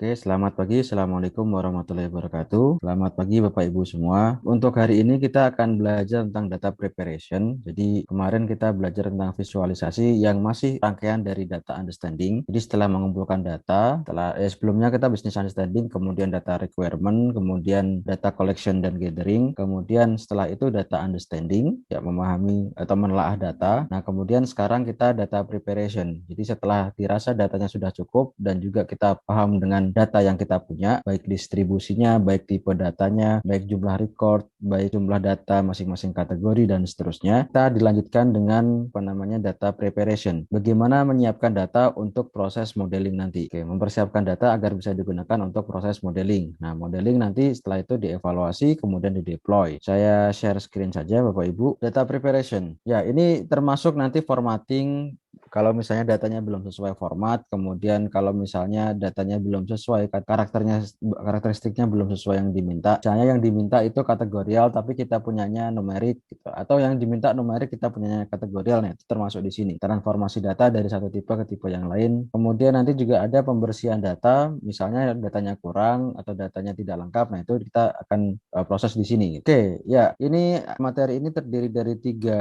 Oke, selamat pagi. Assalamualaikum warahmatullahi wabarakatuh. Selamat pagi Bapak Ibu semua. Untuk hari ini kita akan belajar tentang data preparation. Jadi kemarin kita belajar tentang visualisasi yang masih rangkaian dari data understanding. Jadi setelah mengumpulkan data, sebelumnya kita business understanding, kemudian data requirement, kemudian data collection dan gathering, kemudian setelah itu data understanding, ya memahami atau menelaah data. Nah, kemudian sekarang kita data preparation. Jadi setelah dirasa datanya sudah cukup dan juga kita paham dengan data yang kita punya, baik distribusinya, baik tipe datanya, baik jumlah record, baik jumlah data masing-masing kategori dan seterusnya. Kita dilanjutkan dengan data preparation. Bagaimana menyiapkan data untuk proses modeling nanti. Oke, mempersiapkan data agar bisa digunakan untuk proses modeling. Nah, modeling nanti setelah itu dievaluasi kemudian dideploy. Saya share screen saja Bapak Ibu. Data preparation. Ya, ini termasuk nanti formatting kalau misalnya datanya belum sesuai format, kemudian kalau misalnya datanya belum sesuai karakteristiknya belum sesuai yang diminta. Misalnya yang diminta itu kategorial tapi kita punyanya numerik gitu. Atau yang diminta numerik kita punyanya kategorial, nah itu termasuk di sini. Transformasi data dari satu tipe ke tipe yang lain. Kemudian nanti juga ada pembersihan data, misalnya datanya kurang atau datanya tidak lengkap. Nah, itu kita akan proses di sini. Oke, ya, ini materi ini terdiri dari tiga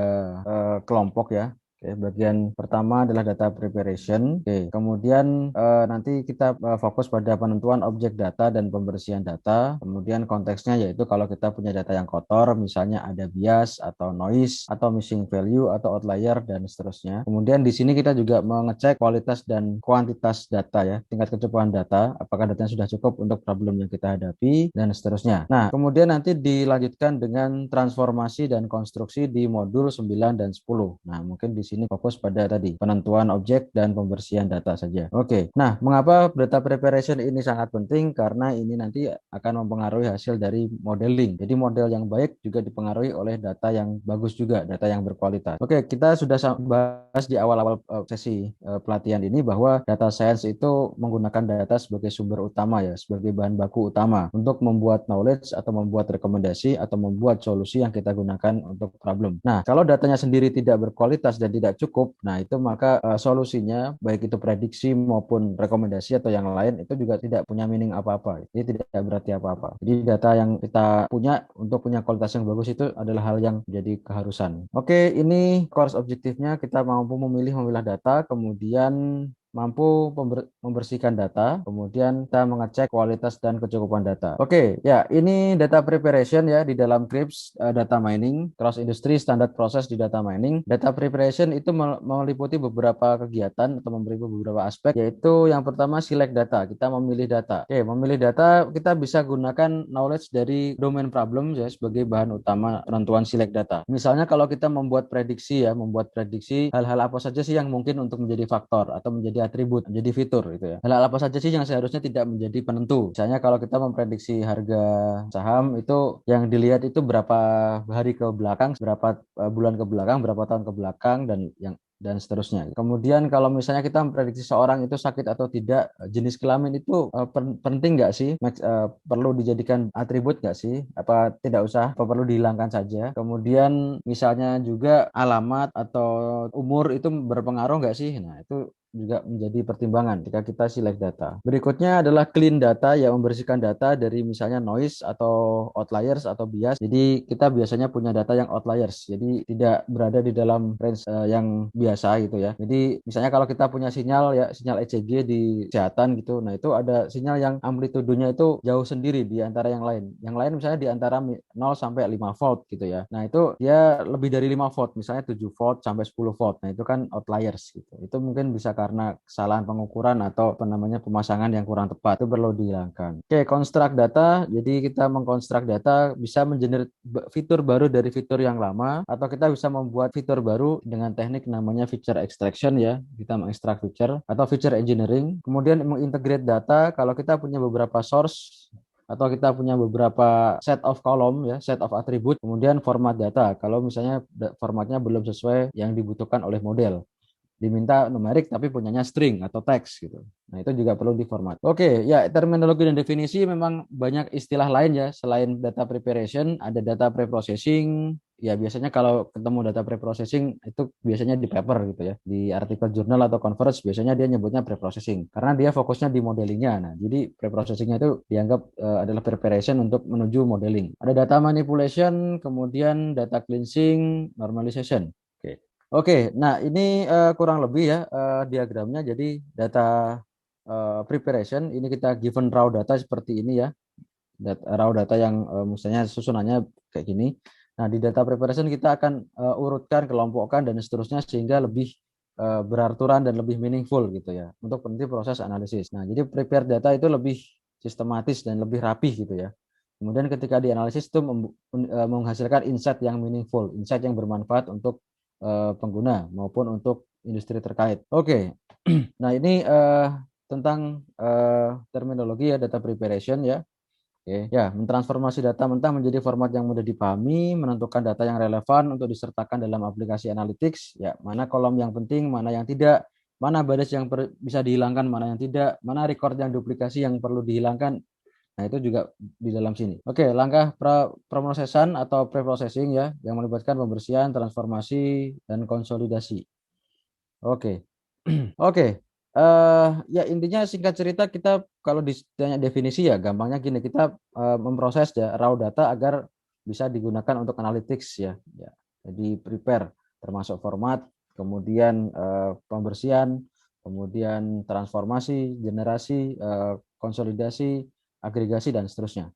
kelompok ya. Oke, bagian pertama adalah data preparation. Oke, kemudian nanti kita fokus pada penentuan objek data dan pembersihan data. Kemudian konteksnya yaitu kalau kita punya data yang kotor, misalnya ada bias atau noise atau missing value atau outlier dan seterusnya. Kemudian di sini kita juga mengecek kualitas dan kuantitas data ya, tingkat kecukupan data, apakah datanya sudah cukup untuk problem yang kita hadapi dan seterusnya. Nah, kemudian nanti dilanjutkan dengan transformasi dan konstruksi di modul 9 dan 10. Nah, mungkin di sini fokus pada tadi penentuan objek dan pembersihan data saja. Oke. Nah, mengapa data preparation ini sangat penting? Karena ini nanti akan mempengaruhi hasil dari modeling. Jadi model yang baik juga dipengaruhi oleh data yang bagus juga, data yang berkualitas. Oke, kita sudah bahas di awal-awal sesi pelatihan ini bahwa data science itu menggunakan data sebagai sumber utama ya, sebagai bahan baku utama untuk membuat knowledge atau membuat rekomendasi atau membuat solusi yang kita gunakan untuk problem. Nah, kalau datanya sendiri tidak berkualitas dan tidak cukup, nah itu maka solusinya baik itu prediksi maupun rekomendasi atau yang lain itu juga tidak punya meaning apa-apa. Jadi tidak berarti apa-apa. Jadi data yang kita punya untuk punya kualitas yang bagus itu adalah hal yang menjadi keharusan. Oke, ini course objektifnya kita mampu memilah data, kemudian mampu membersihkan data, kemudian kita mengecek kualitas dan kecukupan data. Oke, ya ini data preparation ya di dalam CRIPS data mining, cross industry standard proses di data mining. Data preparation itu meliputi beberapa kegiatan atau memberi beberapa aspek, yaitu yang pertama select data, kita memilih data. Oke, memilih data kita bisa gunakan knowledge dari domain problem ya sebagai bahan utama penentuan select data. Misalnya kalau kita membuat prediksi hal-hal apa saja sih yang mungkin untuk menjadi faktor atau menjadi atribut, menjadi fitur gitu ya. Hal apa saja sih yang seharusnya tidak menjadi penentu. Misalnya kalau kita memprediksi harga saham itu yang dilihat itu berapa hari ke belakang, berapa bulan ke belakang, berapa tahun ke belakang dan seterusnya. Kemudian kalau misalnya kita memprediksi seorang itu sakit atau tidak, jenis kelamin itu penting nggak sih? Perlu dijadikan atribut nggak sih? Apa tidak usah? Apa perlu dihilangkan saja? Kemudian misalnya juga alamat atau umur itu berpengaruh nggak sih? Nah, itu juga menjadi pertimbangan ketika kita select data. Berikutnya adalah clean data, yang membersihkan data dari misalnya noise atau outliers atau bias. Jadi kita biasanya punya data yang outliers, jadi tidak berada di dalam range yang biasa gitu ya. Jadi misalnya kalau kita punya sinyal ECG di kesehatan gitu, nah itu ada sinyal yang amplitudenya itu jauh sendiri di antara yang lain. Yang lain misalnya di antara 0 sampai 5 volt gitu ya. Nah itu dia lebih dari 5 volt, misalnya 7 volt sampai 10 volt. Nah itu kan outliers gitu. Itu mungkin bisa karena kesalahan pengukuran atau pemasangan yang kurang tepat, itu perlu dihilangkan. Oke, construct data, jadi kita mengkonstruk data bisa mengenerate fitur baru dari fitur yang lama, atau kita bisa membuat fitur baru dengan teknik namanya feature extraction ya, kita mengekstrak feature atau feature engineering. Kemudian mengintegrate data, kalau kita punya beberapa source atau kita punya beberapa set of column ya, set of attribute, kemudian format data. Kalau misalnya formatnya belum sesuai yang dibutuhkan oleh model, diminta numerik tapi punyanya string atau teks gitu. Nah, itu juga perlu diformat. Oke, ya terminologi dan definisi memang banyak istilah lain ya. Selain data preparation, ada data preprocessing, ya biasanya kalau ketemu data preprocessing itu biasanya di paper gitu ya, di artikel jurnal atau conference biasanya dia nyebutnya preprocessing karena dia fokusnya di modelingnya. Nah, jadi preprocessingnya itu dianggap adalah preparation untuk menuju modeling. Ada data manipulation, kemudian data cleansing, normalization. Oke. Oke, nah ini kurang lebih ya diagramnya. Jadi data preparation ini kita given raw data seperti ini ya, raw data yang misalnya susunannya kayak gini. Nah, di data preparation kita akan urutkan, kelompokkan dan seterusnya sehingga lebih beraturan dan lebih meaningful gitu ya untuk nanti proses analisis. Nah, jadi prepare data itu lebih sistematis dan lebih rapih gitu ya. Kemudian ketika dianalisis itu menghasilkan insight yang meaningful, insight yang bermanfaat untuk pengguna maupun untuk industri terkait. Oke, nah ini tentang terminologi ya data preparation ya. Oke, ya, mentransformasi data mentah menjadi format yang mudah dipahami, menentukan data yang relevan untuk disertakan dalam aplikasi analytics, ya, mana kolom yang penting, mana yang tidak, mana baris yang bisa dihilangkan, mana yang tidak, mana record yang duplikasi yang perlu dihilangkan. Nah, itu juga di dalam sini. Oke, langkah preprosesan atau preprocessing ya, yang melibatkan pembersihan, transformasi, dan konsolidasi. Oke. Oke, ya intinya singkat cerita kita kalau ditanya definisi ya gampangnya gini, kita memproses ya raw data agar bisa digunakan untuk analytics ya. Ya. Jadi prepare termasuk format, kemudian pembersihan, kemudian transformasi, generasi, konsolidasi, agregasi dan seterusnya.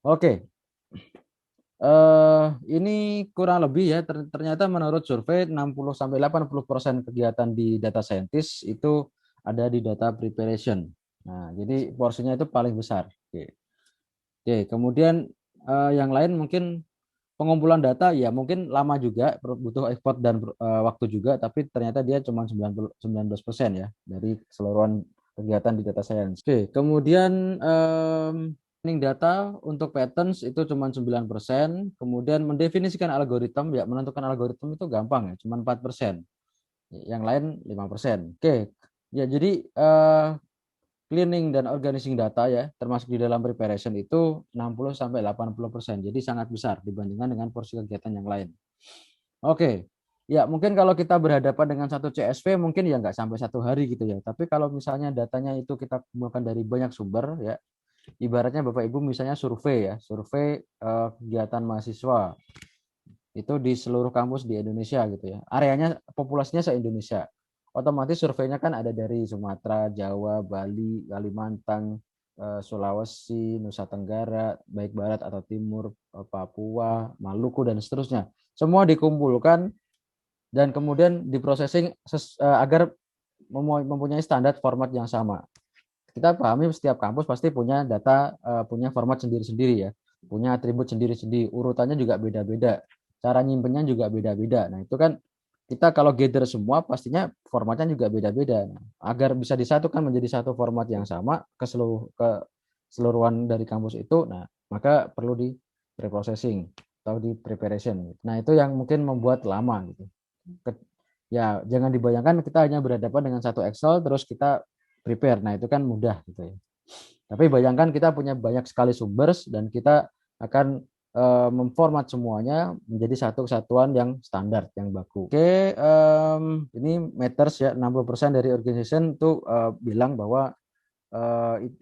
Oke. Ini kurang lebih ya ternyata menurut survei 60-80% kegiatan di data scientist itu ada di data preparation. Nah, jadi porsinya itu paling besar. Oke. Oke, kemudian yang lain mungkin pengumpulan data ya mungkin lama juga, butuh effort dan waktu juga, tapi ternyata dia cuma 19% ya dari keseluruhan kegiatan di data science. Oke, kemudian training data untuk patterns itu cuma 9%, kemudian mendefinisikan algoritma ya menentukan algoritma itu gampang ya, cuma 4%. Yang lain 5%. Oke. Ya, jadi cleaning dan organizing data ya, termasuk di dalam preparation itu 60-80%. Jadi sangat besar dibandingkan dengan porsi kegiatan yang lain. Oke, ya mungkin kalau kita berhadapan dengan satu CSV mungkin ya nggak sampai 1 hari gitu ya. Tapi kalau misalnya datanya itu kita kumpulkan dari banyak sumber ya, ibaratnya Bapak Ibu misalnya survei ya, survei kegiatan mahasiswa itu di seluruh kampus di Indonesia gitu ya. Areanya populasinya se-Indonesia. Otomatis surveinya kan ada dari Sumatera, Jawa, Bali, Kalimantan, Sulawesi, Nusa Tenggara, baik barat atau timur, Papua, Maluku dan seterusnya. Semua dikumpulkan dan kemudian diprosesing agar mempunyai standar format yang sama. Kita pahami setiap kampus pasti punya data, punya format sendiri-sendiri ya, punya atribut sendiri-sendiri, urutannya juga beda-beda, cara nyimpennya juga beda-beda. Nah itu kan kita kalau gather semua pastinya formatnya juga beda-beda. Nah, agar bisa disatukan menjadi satu format yang sama keseluruhan dari kampus itu, nah maka perlu di preprocessing atau di preparation. Nah itu yang mungkin membuat lama gitu. Ya jangan dibayangkan kita hanya berhadapan dengan satu Excel terus kita prepare. Nah, itu kan mudah gitu ya. Tapi bayangkan kita punya banyak sekali sumber dan kita akan memformat semuanya menjadi satu kesatuan yang standar, yang baku. Oke, ini matters ya, 60% dari organization itu bilang bahwa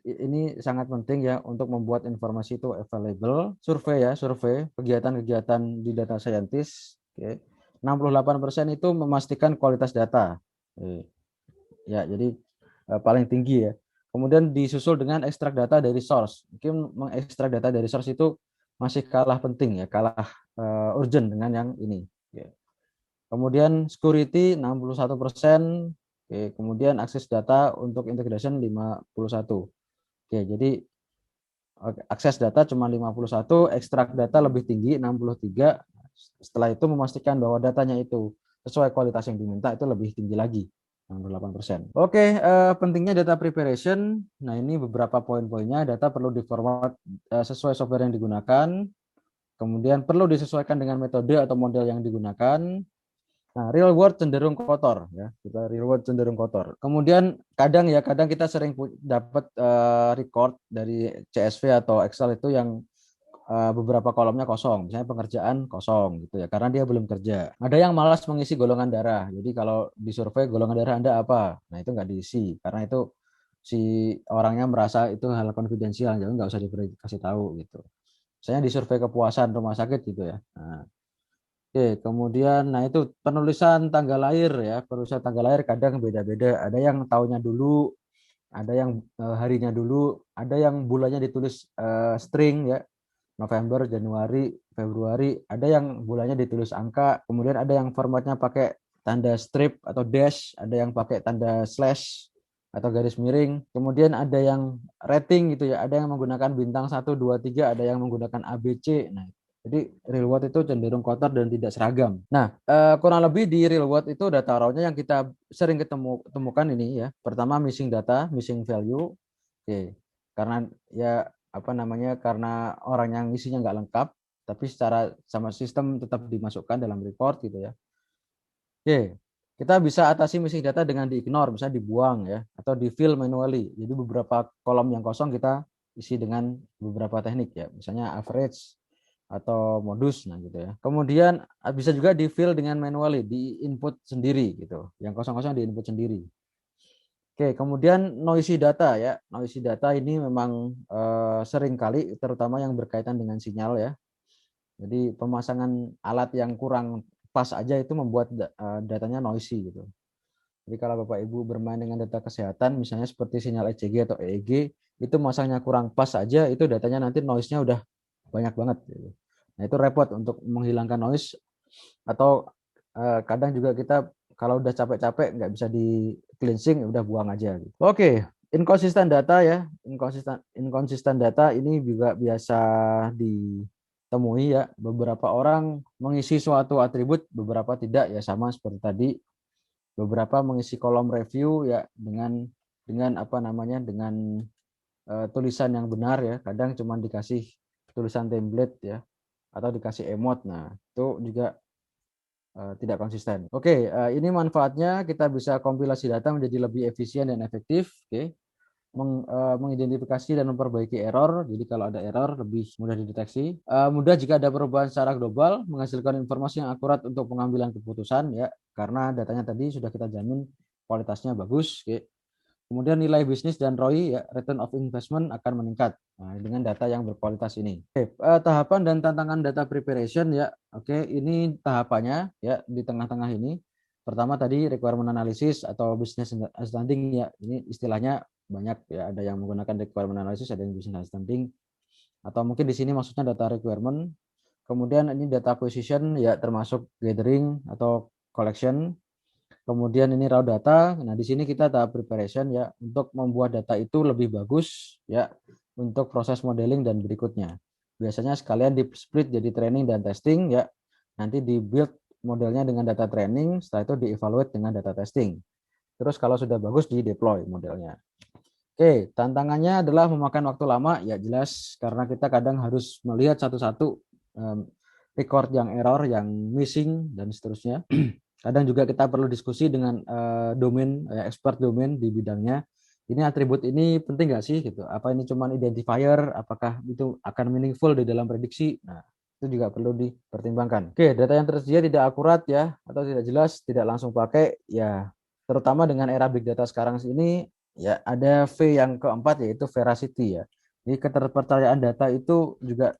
ini sangat penting ya untuk membuat informasi itu available. Survei ya, survei kegiatan-kegiatan di data scientist. Oke. 68% itu memastikan kualitas data. Ya, jadi paling tinggi ya. Kemudian disusul dengan ekstrak data dari source. Mungkin mengekstrak data dari source itu masih kalah penting ya, kalah urgent dengan yang ini. Ya. Kemudian security 61%. Oke, kemudian akses data untuk integration 51. Oke, jadi akses data cuma 51, ekstrak data lebih tinggi 63. Setelah itu memastikan bahwa datanya itu sesuai kualitas yang diminta itu lebih tinggi lagi. 68%. Oke, pentingnya data preparation. Nah, ini beberapa poin-poinnya. Data perlu diformat sesuai software yang digunakan. Kemudian perlu disesuaikan dengan metode atau model yang digunakan. Nah, real world cenderung kotor ya. Kita real world cenderung kotor. Kemudian kadang kita sering dapat record dari CSV atau Excel itu yang beberapa kolomnya kosong, misalnya pengerjaan kosong gitu ya, karena dia belum kerja. Ada yang malas mengisi golongan darah, jadi kalau disurvei golongan darah Anda apa, nah itu nggak diisi, karena itu si orangnya merasa itu hal konfidensial, jadi nggak usah dikasih tahu gitu. Misalnya disurvei kepuasan rumah sakit gitu ya. Nah, oke, kemudian, nah itu penulisan tanggal lahir ya, penulisan tanggal lahir kadang beda-beda, ada yang tahunnya dulu, ada yang harinya dulu, ada yang bulannya ditulis string ya, November, Januari, Februari, ada yang bulannya ditulis angka, kemudian ada yang formatnya pakai tanda strip atau dash, ada yang pakai tanda slash atau garis miring, kemudian ada yang rating gitu ya, ada yang menggunakan bintang 1, 2, 3, ada yang menggunakan ABC. Nah, jadi real world itu cenderung kotor dan tidak seragam. Nah, kurang lebih di real world itu data raw-nya yang kita sering temukan ini ya. Pertama missing data, missing value. Oke. Karena ya apa namanya, karena orang yang isinya nggak lengkap, tapi secara sama sistem tetap dimasukkan dalam report gitu ya. Oke, kita bisa atasi missing data dengan di-ignore, misalnya dibuang ya, atau di-fill manually. Jadi beberapa kolom yang kosong kita isi dengan beberapa teknik ya, misalnya average atau modus, nah gitu ya. Kemudian bisa juga di-fill dengan manually, di-input sendiri gitu. Yang kosong-kosong di-input sendiri. Oke, kemudian noisy data ya. Noisy data ini memang sering kali, terutama yang berkaitan dengan sinyal ya. Jadi pemasangan alat yang kurang pas aja itu membuat datanya noisy gitu. Jadi kalau Bapak Ibu bermain dengan data kesehatan, misalnya seperti sinyal ECG atau EEG, itu masangnya kurang pas aja, itu datanya nanti noise-nya udah banyak banget. Gitu. Nah itu repot untuk menghilangkan noise, atau kadang juga kita kalau udah capek-capek nggak bisa di cleansing, udah buang aja. Gitu. Oke, inkonsisten data ya, inkonsisten data ini juga biasa ditemui ya. Beberapa orang mengisi suatu atribut, beberapa tidak ya, sama seperti tadi. Beberapa mengisi kolom review ya dengan apa namanya, dengan tulisan yang benar ya. Kadang cuma dikasih tulisan template ya, atau dikasih emot. Nah itu juga tidak konsisten. Oke, ini manfaatnya kita bisa kompilasi data menjadi lebih efisien dan efektif. Oke, mengidentifikasi dan memperbaiki error. Jadi kalau ada error lebih mudah dideteksi. Mudah jika ada perubahan secara global, menghasilkan informasi yang akurat untuk pengambilan keputusan ya, karena datanya tadi sudah kita jamin kualitasnya bagus. Oke. Kemudian nilai bisnis dan ROI ya, return of investment akan meningkat dengan data yang berkualitas ini. Oke, tahapan dan tantangan data preparation ya. Oke, ini tahapannya ya di tengah-tengah ini. Pertama tadi requirement analysis atau business understanding ya. Ini istilahnya banyak ya, ada yang menggunakan requirement analysis, ada yang business understanding, atau mungkin di sini maksudnya data requirement. Kemudian ini data acquisition ya, termasuk gathering atau collection. Kemudian ini raw data. Nah, di sini kita tahap preparation ya, untuk membuat data itu lebih bagus ya untuk proses modeling dan berikutnya. Biasanya sekalian di split jadi training dan testing ya. Nanti di build modelnya dengan data training, setelah itu di-evaluate dengan data testing. Terus kalau sudah bagus di deploy modelnya. Oke, tantangannya adalah memakan waktu lama ya, jelas karena kita kadang harus melihat satu-satu record yang error, yang missing dan seterusnya. Kadang juga kita perlu diskusi dengan domain expert domain di bidangnya. Ini atribut ini penting nggak sih gitu? Apa ini cuma identifier? Apakah itu akan meaningful di dalam prediksi? Nah, itu juga perlu dipertimbangkan. Oke, data yang tersedia tidak akurat ya, atau tidak jelas, tidak langsung pakai ya. Terutama dengan era big data sekarang ini ya, ada V yang keempat yaitu veracity ya. Jadi keterpercayaan data itu juga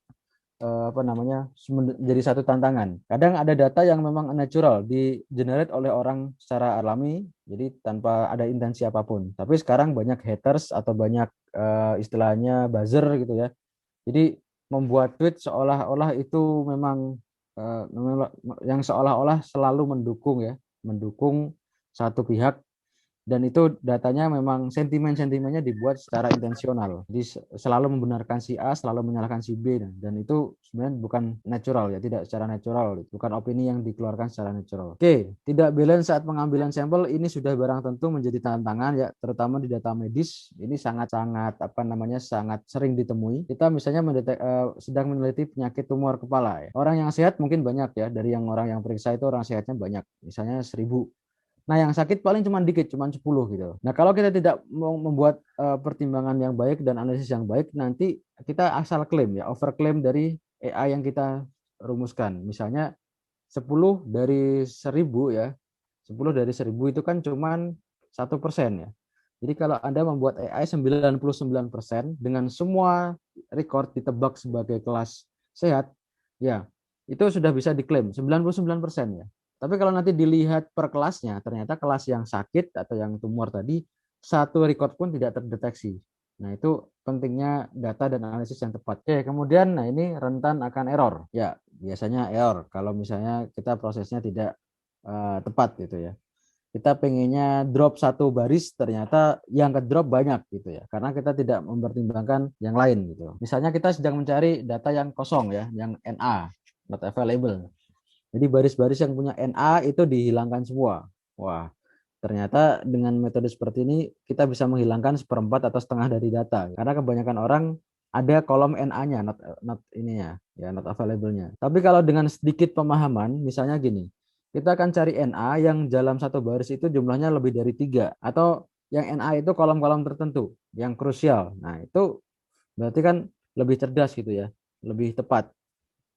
apa namanya, menjadi satu tantangan. Kadang ada data yang memang natural, di generate oleh orang secara alami, jadi tanpa ada intensi apapun. Tapi sekarang banyak haters atau banyak istilahnya buzzer gitu ya. Jadi membuat tweet seolah-olah itu memang yang seolah-olah selalu mendukung ya, mendukung satu pihak, dan itu datanya memang sentimen-sentimennya dibuat secara intensional. Jadi selalu membenarkan si A, selalu menyalahkan si B, dan itu sebenarnya bukan natural ya, tidak secara natural, bukan opini yang dikeluarkan secara natural. Oke, tidak balance saat pengambilan sampel ini sudah barang tentu menjadi tantangan ya, terutama di data medis. Ini sangat-sangat apa namanya, sangat sering ditemui. Kita misalnya sedang meneliti penyakit tumor kepala ya. Orang yang sehat mungkin banyak ya, dari yang orang yang periksa itu orang sehatnya banyak, misalnya 1000. Nah, yang sakit paling cuma dikit, cuma 10 gitu. Nah, kalau kita tidak mau membuat pertimbangan yang baik dan analisis yang baik, nanti kita asal klaim ya, overklaim dari AI yang kita rumuskan. Misalnya 10 dari 1000 ya. 10 dari 1000 itu kan cuman 1% ya. Jadi kalau Anda membuat AI 99% dengan semua record ditebak sebagai kelas sehat, ya itu sudah bisa diklaim 99% ya. Tapi kalau nanti dilihat per kelasnya, ternyata kelas yang sakit atau yang tumor tadi, satu record pun tidak terdeteksi. Nah, itu pentingnya data dan analisis yang tepat. Oke, kemudian nah ini rentan akan error. Ya, biasanya error kalau misalnya kita prosesnya tidak tepat gitu ya. Kita pengennya drop satu baris, ternyata yang ke drop banyak gitu ya, karena kita tidak mempertimbangkan yang lain gitu. Misalnya kita sedang mencari data yang kosong ya, yang NA, not available. Jadi baris-baris yang punya NA itu dihilangkan semua. Wah, ternyata dengan metode seperti ini kita bisa menghilangkan seperempat atau setengah dari data. Karena kebanyakan orang ada kolom NA-nya, not ininya, ya not available-nya. Tapi kalau dengan sedikit pemahaman, misalnya gini, kita akan cari NA yang dalam satu baris itu jumlahnya lebih dari 3, atau yang NA itu kolom-kolom tertentu, yang krusial. Nah, itu berarti kan lebih cerdas gitu ya, lebih tepat.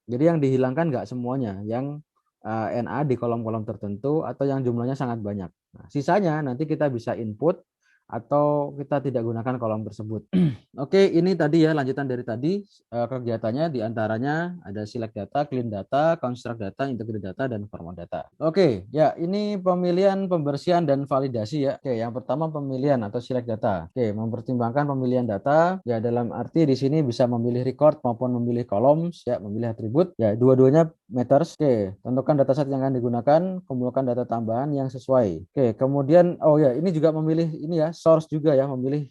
Jadi yang dihilangkan nggak semuanya, yang NA di kolom-kolom tertentu atau yang jumlahnya sangat banyak. Nah, sisanya nanti kita bisa input atau kita tidak gunakan kolom tersebut. Oke, ini tadi ya lanjutan dari tadi kegiatannya diantaranya ada select data, clean data, construct data, integrate data, dan format data. Oke, ya ini pemilihan, pembersihan, dan validasi ya. Oke, yang pertama pemilihan atau select data. Oke, mempertimbangkan pemilihan data ya dalam arti di sini bisa memilih record maupun memilih columns ya, memilih atribut ya, dua-duanya matters. Oke, tentukan dataset yang akan digunakan, kumpulkan data tambahan yang sesuai. Oke, kemudian oh ya ini juga memilih ini ya, source juga ya, memilih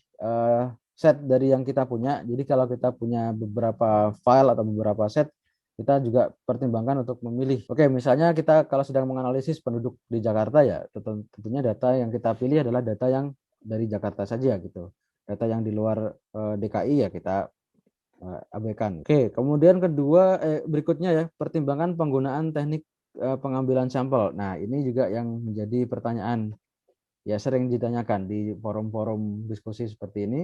set dari yang kita punya. Jadi kalau kita punya beberapa file atau beberapa set, kita juga pertimbangkan untuk memilih. Oke, misalnya kita kalau sedang menganalisis penduduk di Jakarta ya, tentunya data yang kita pilih adalah data yang dari Jakarta saja gitu. Data yang di luar DKI ya kita abaikan. Oke, kemudian kedua berikutnya ya, pertimbangan penggunaan teknik pengambilan sampel. Nah, ini juga yang menjadi pertanyaan ya, sering ditanyakan di forum-forum diskusi seperti ini.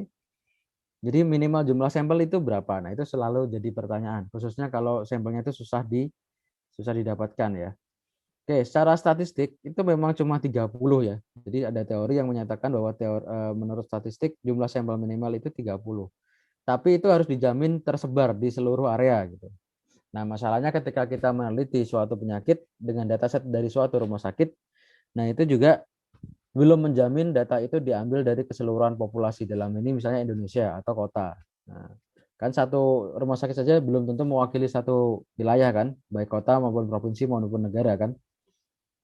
Jadi minimal jumlah sampel itu berapa? Nah, itu selalu jadi pertanyaan, khususnya kalau sampelnya itu susah didapatkan ya. Oke, secara statistik itu memang cuma 30 ya. Jadi ada teori yang menyatakan bahwa menurut statistik jumlah sampel minimal itu 30. Tapi itu harus dijamin tersebar di seluruh area gitu. Nah, masalahnya ketika kita meneliti suatu penyakit dengan dataset dari suatu rumah sakit, nah itu juga belum menjamin data itu diambil dari keseluruhan populasi, dalam ini misalnya Indonesia atau kota. Nah, kan satu rumah sakit saja belum tentu mewakili satu wilayah kan, baik kota maupun provinsi maupun negara kan.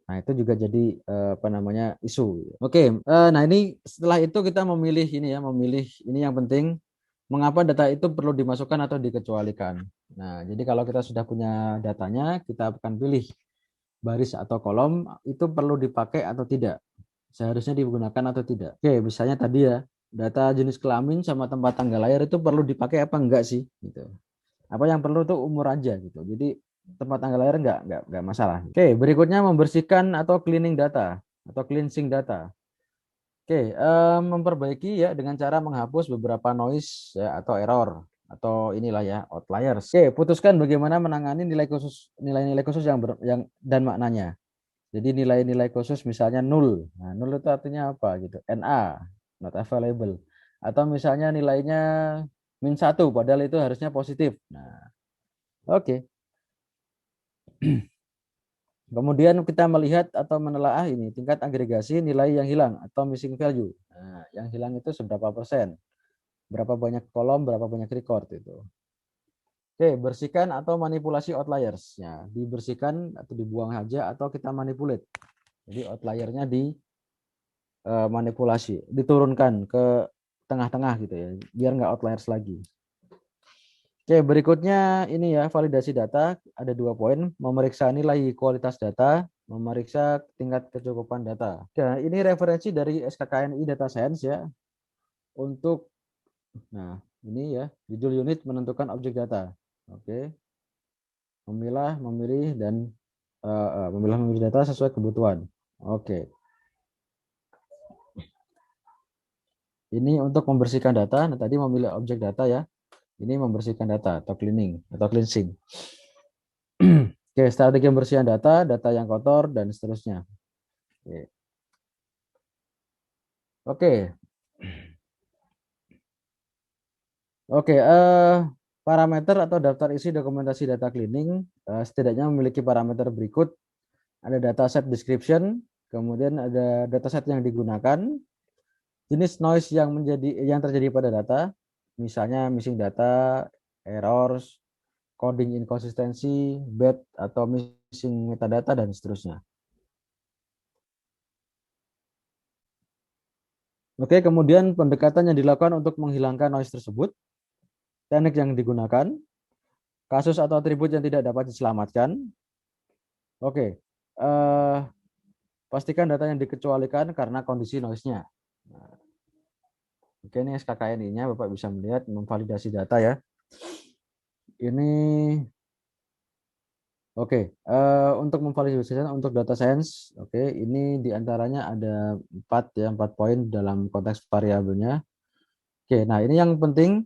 Nah, itu juga jadi apa namanya isu. Oke, nah ini setelah itu kita memilih ini ya, memilih ini yang penting, mengapa data itu perlu dimasukkan atau dikecualikan. Nah, jadi kalau kita sudah punya datanya, kita akan pilih baris atau kolom itu perlu dipakai atau tidak, seharusnya digunakan atau tidak. Oke, misalnya tadi ya, data jenis kelamin sama tempat tanggal lahir itu perlu dipakai apa enggak sih gitu. Apa yang perlu tuh umur aja gitu. Jadi tempat tanggal lahir enggak masalah. Oke, berikutnya membersihkan atau cleaning data atau cleansing data. Oke, memperbaiki ya dengan cara menghapus beberapa noise ya, atau error atau inilah ya outliers. Oke, putuskan bagaimana menangani nilai-nilai khusus yang dan maknanya. Jadi nilai-nilai khusus misalnya nul. Nah, nul itu artinya apa gitu? NA, not available. Atau misalnya nilainya -1 padahal itu harusnya positif. Nah, oke. Kemudian kita melihat atau menelaah ini tingkat agregasi nilai yang hilang atau missing value. Nah, yang hilang itu seberapa persen? Berapa banyak kolom, berapa banyak record itu. Oke, bersihkan atau manipulasi outliers. Ya, dibersihkan atau dibuang saja atau kita manipulate. Jadi outliernya manipulasi, diturunkan ke tengah-tengah gitu ya, biar nggak outliers lagi. Oke, berikutnya ini ya, validasi data. Ada 2 poin, memeriksa nilai kualitas data, memeriksa tingkat kecukupan data. Ya, ini referensi dari SKKNI Data Science ya, untuk, nah ini ya, judul unit menentukan objek data. Oke, memilih, dan memilih data sesuai kebutuhan. Oke. Ini untuk membersihkan data. Nah, tadi memilih objek data ya. Ini membersihkan data atau cleaning atau cleansing. Oke, strategi pembersihan data, data yang kotor dan seterusnya. Oke. Oke. Oke, parameter atau daftar isi dokumentasi data cleaning setidaknya memiliki parameter berikut. Ada dataset description, kemudian ada dataset yang digunakan, jenis noise yang terjadi pada data, misalnya missing data, errors, coding inconsistency, bad atau missing metadata dan seterusnya. Oke, kemudian pendekatan yang dilakukan untuk menghilangkan noise tersebut, teknik yang digunakan, kasus atau atribut yang tidak dapat diselamatkan. Oke, eh, pastikan data yang dikecualikan karena kondisi noise-nya. Nah, oke, ini SKKNI-nya Bapak bisa melihat memvalidasi data ya. Ini oke, untuk memvalidasi untuk data science, oke, ini diantaranya ada 4 poin dalam konteks variabelnya. Oke, nah ini yang penting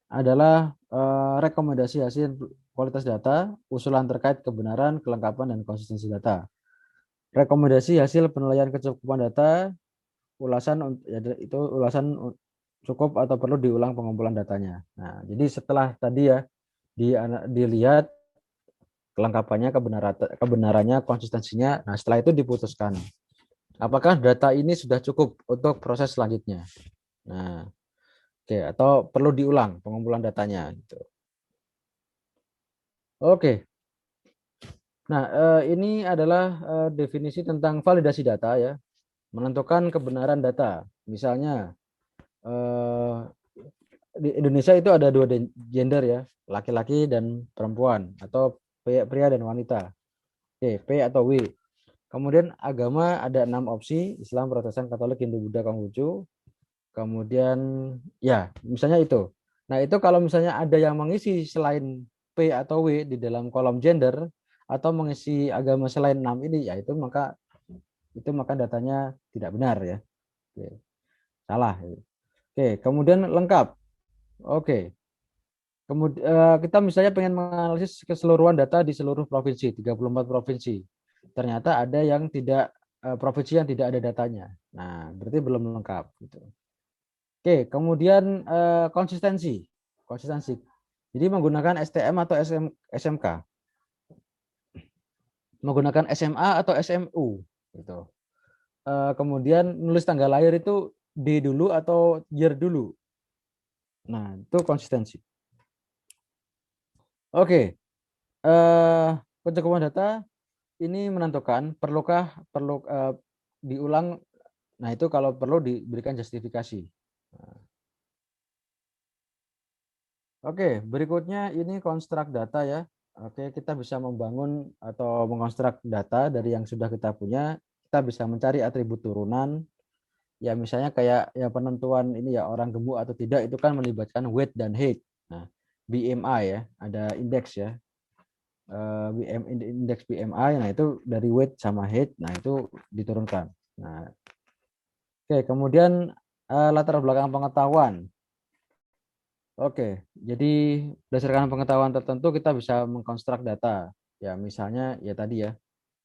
adalah rekomendasi hasil kualitas data, usulan terkait kebenaran, kelengkapan, dan konsistensi data. Rekomendasi hasil penilaian kecukupan data, ulasan cukup atau perlu diulang pengumpulan datanya. Nah, jadi setelah tadi ya dilihat kelengkapannya, kebenarannya, konsistensinya. Nah, setelah itu diputuskan apakah data ini sudah cukup untuk proses selanjutnya. Nah, oke, atau perlu diulang pengumpulan datanya gitu. Oke. Nah, ini adalah definisi tentang validasi data ya, menentukan kebenaran data. Misalnya di Indonesia itu ada 2 gender ya, laki-laki dan perempuan atau pria dan wanita. Oke, P atau W. Kemudian agama ada 6 opsi, Islam, Protestan, Katolik, Hindu, Buddha, Konghucu. Kemudian ya, misalnya itu. Nah, itu kalau misalnya ada yang mengisi selain P atau W di dalam kolom gender atau mengisi agama selain 6 ini, ya itu maka datanya tidak benar ya. Oke, salah. Oke, kemudian lengkap. Oke. Kemudian kita misalnya pengen menganalisis keseluruhan data di seluruh provinsi, 34 provinsi. Ternyata ada yang tidak provinsi yang tidak ada datanya. Nah, berarti belum lengkap gitu. Oke, kemudian konsistensi. Konsistensi. Jadi menggunakan STM atau SMK, menggunakan SMA atau SMU gitu. Kemudian nulis tanggal lahir itu D dulu atau year dulu. Nah, itu konsistensi. Oke, pencukupan data ini menentukan perlu diulang. Nah, itu kalau perlu diberikan justifikasi. Nah, oke, berikutnya ini konstruk data ya. Oke, kita bisa membangun atau mengkonstruk data dari yang sudah kita punya. Kita bisa mencari atribut turunan. Ya, misalnya kayak ya penentuan ini ya orang gemuk atau tidak itu kan melibatkan weight dan height. Nah, BMI ya, ada indeks ya. Indeks BMI, nah itu dari weight sama height, nah itu diturunkan. Nah, oke, kemudian latar belakang pengetahuan. Oke, jadi berdasarkan pengetahuan tertentu kita bisa mengkonstruk data. Ya, misalnya ya tadi ya.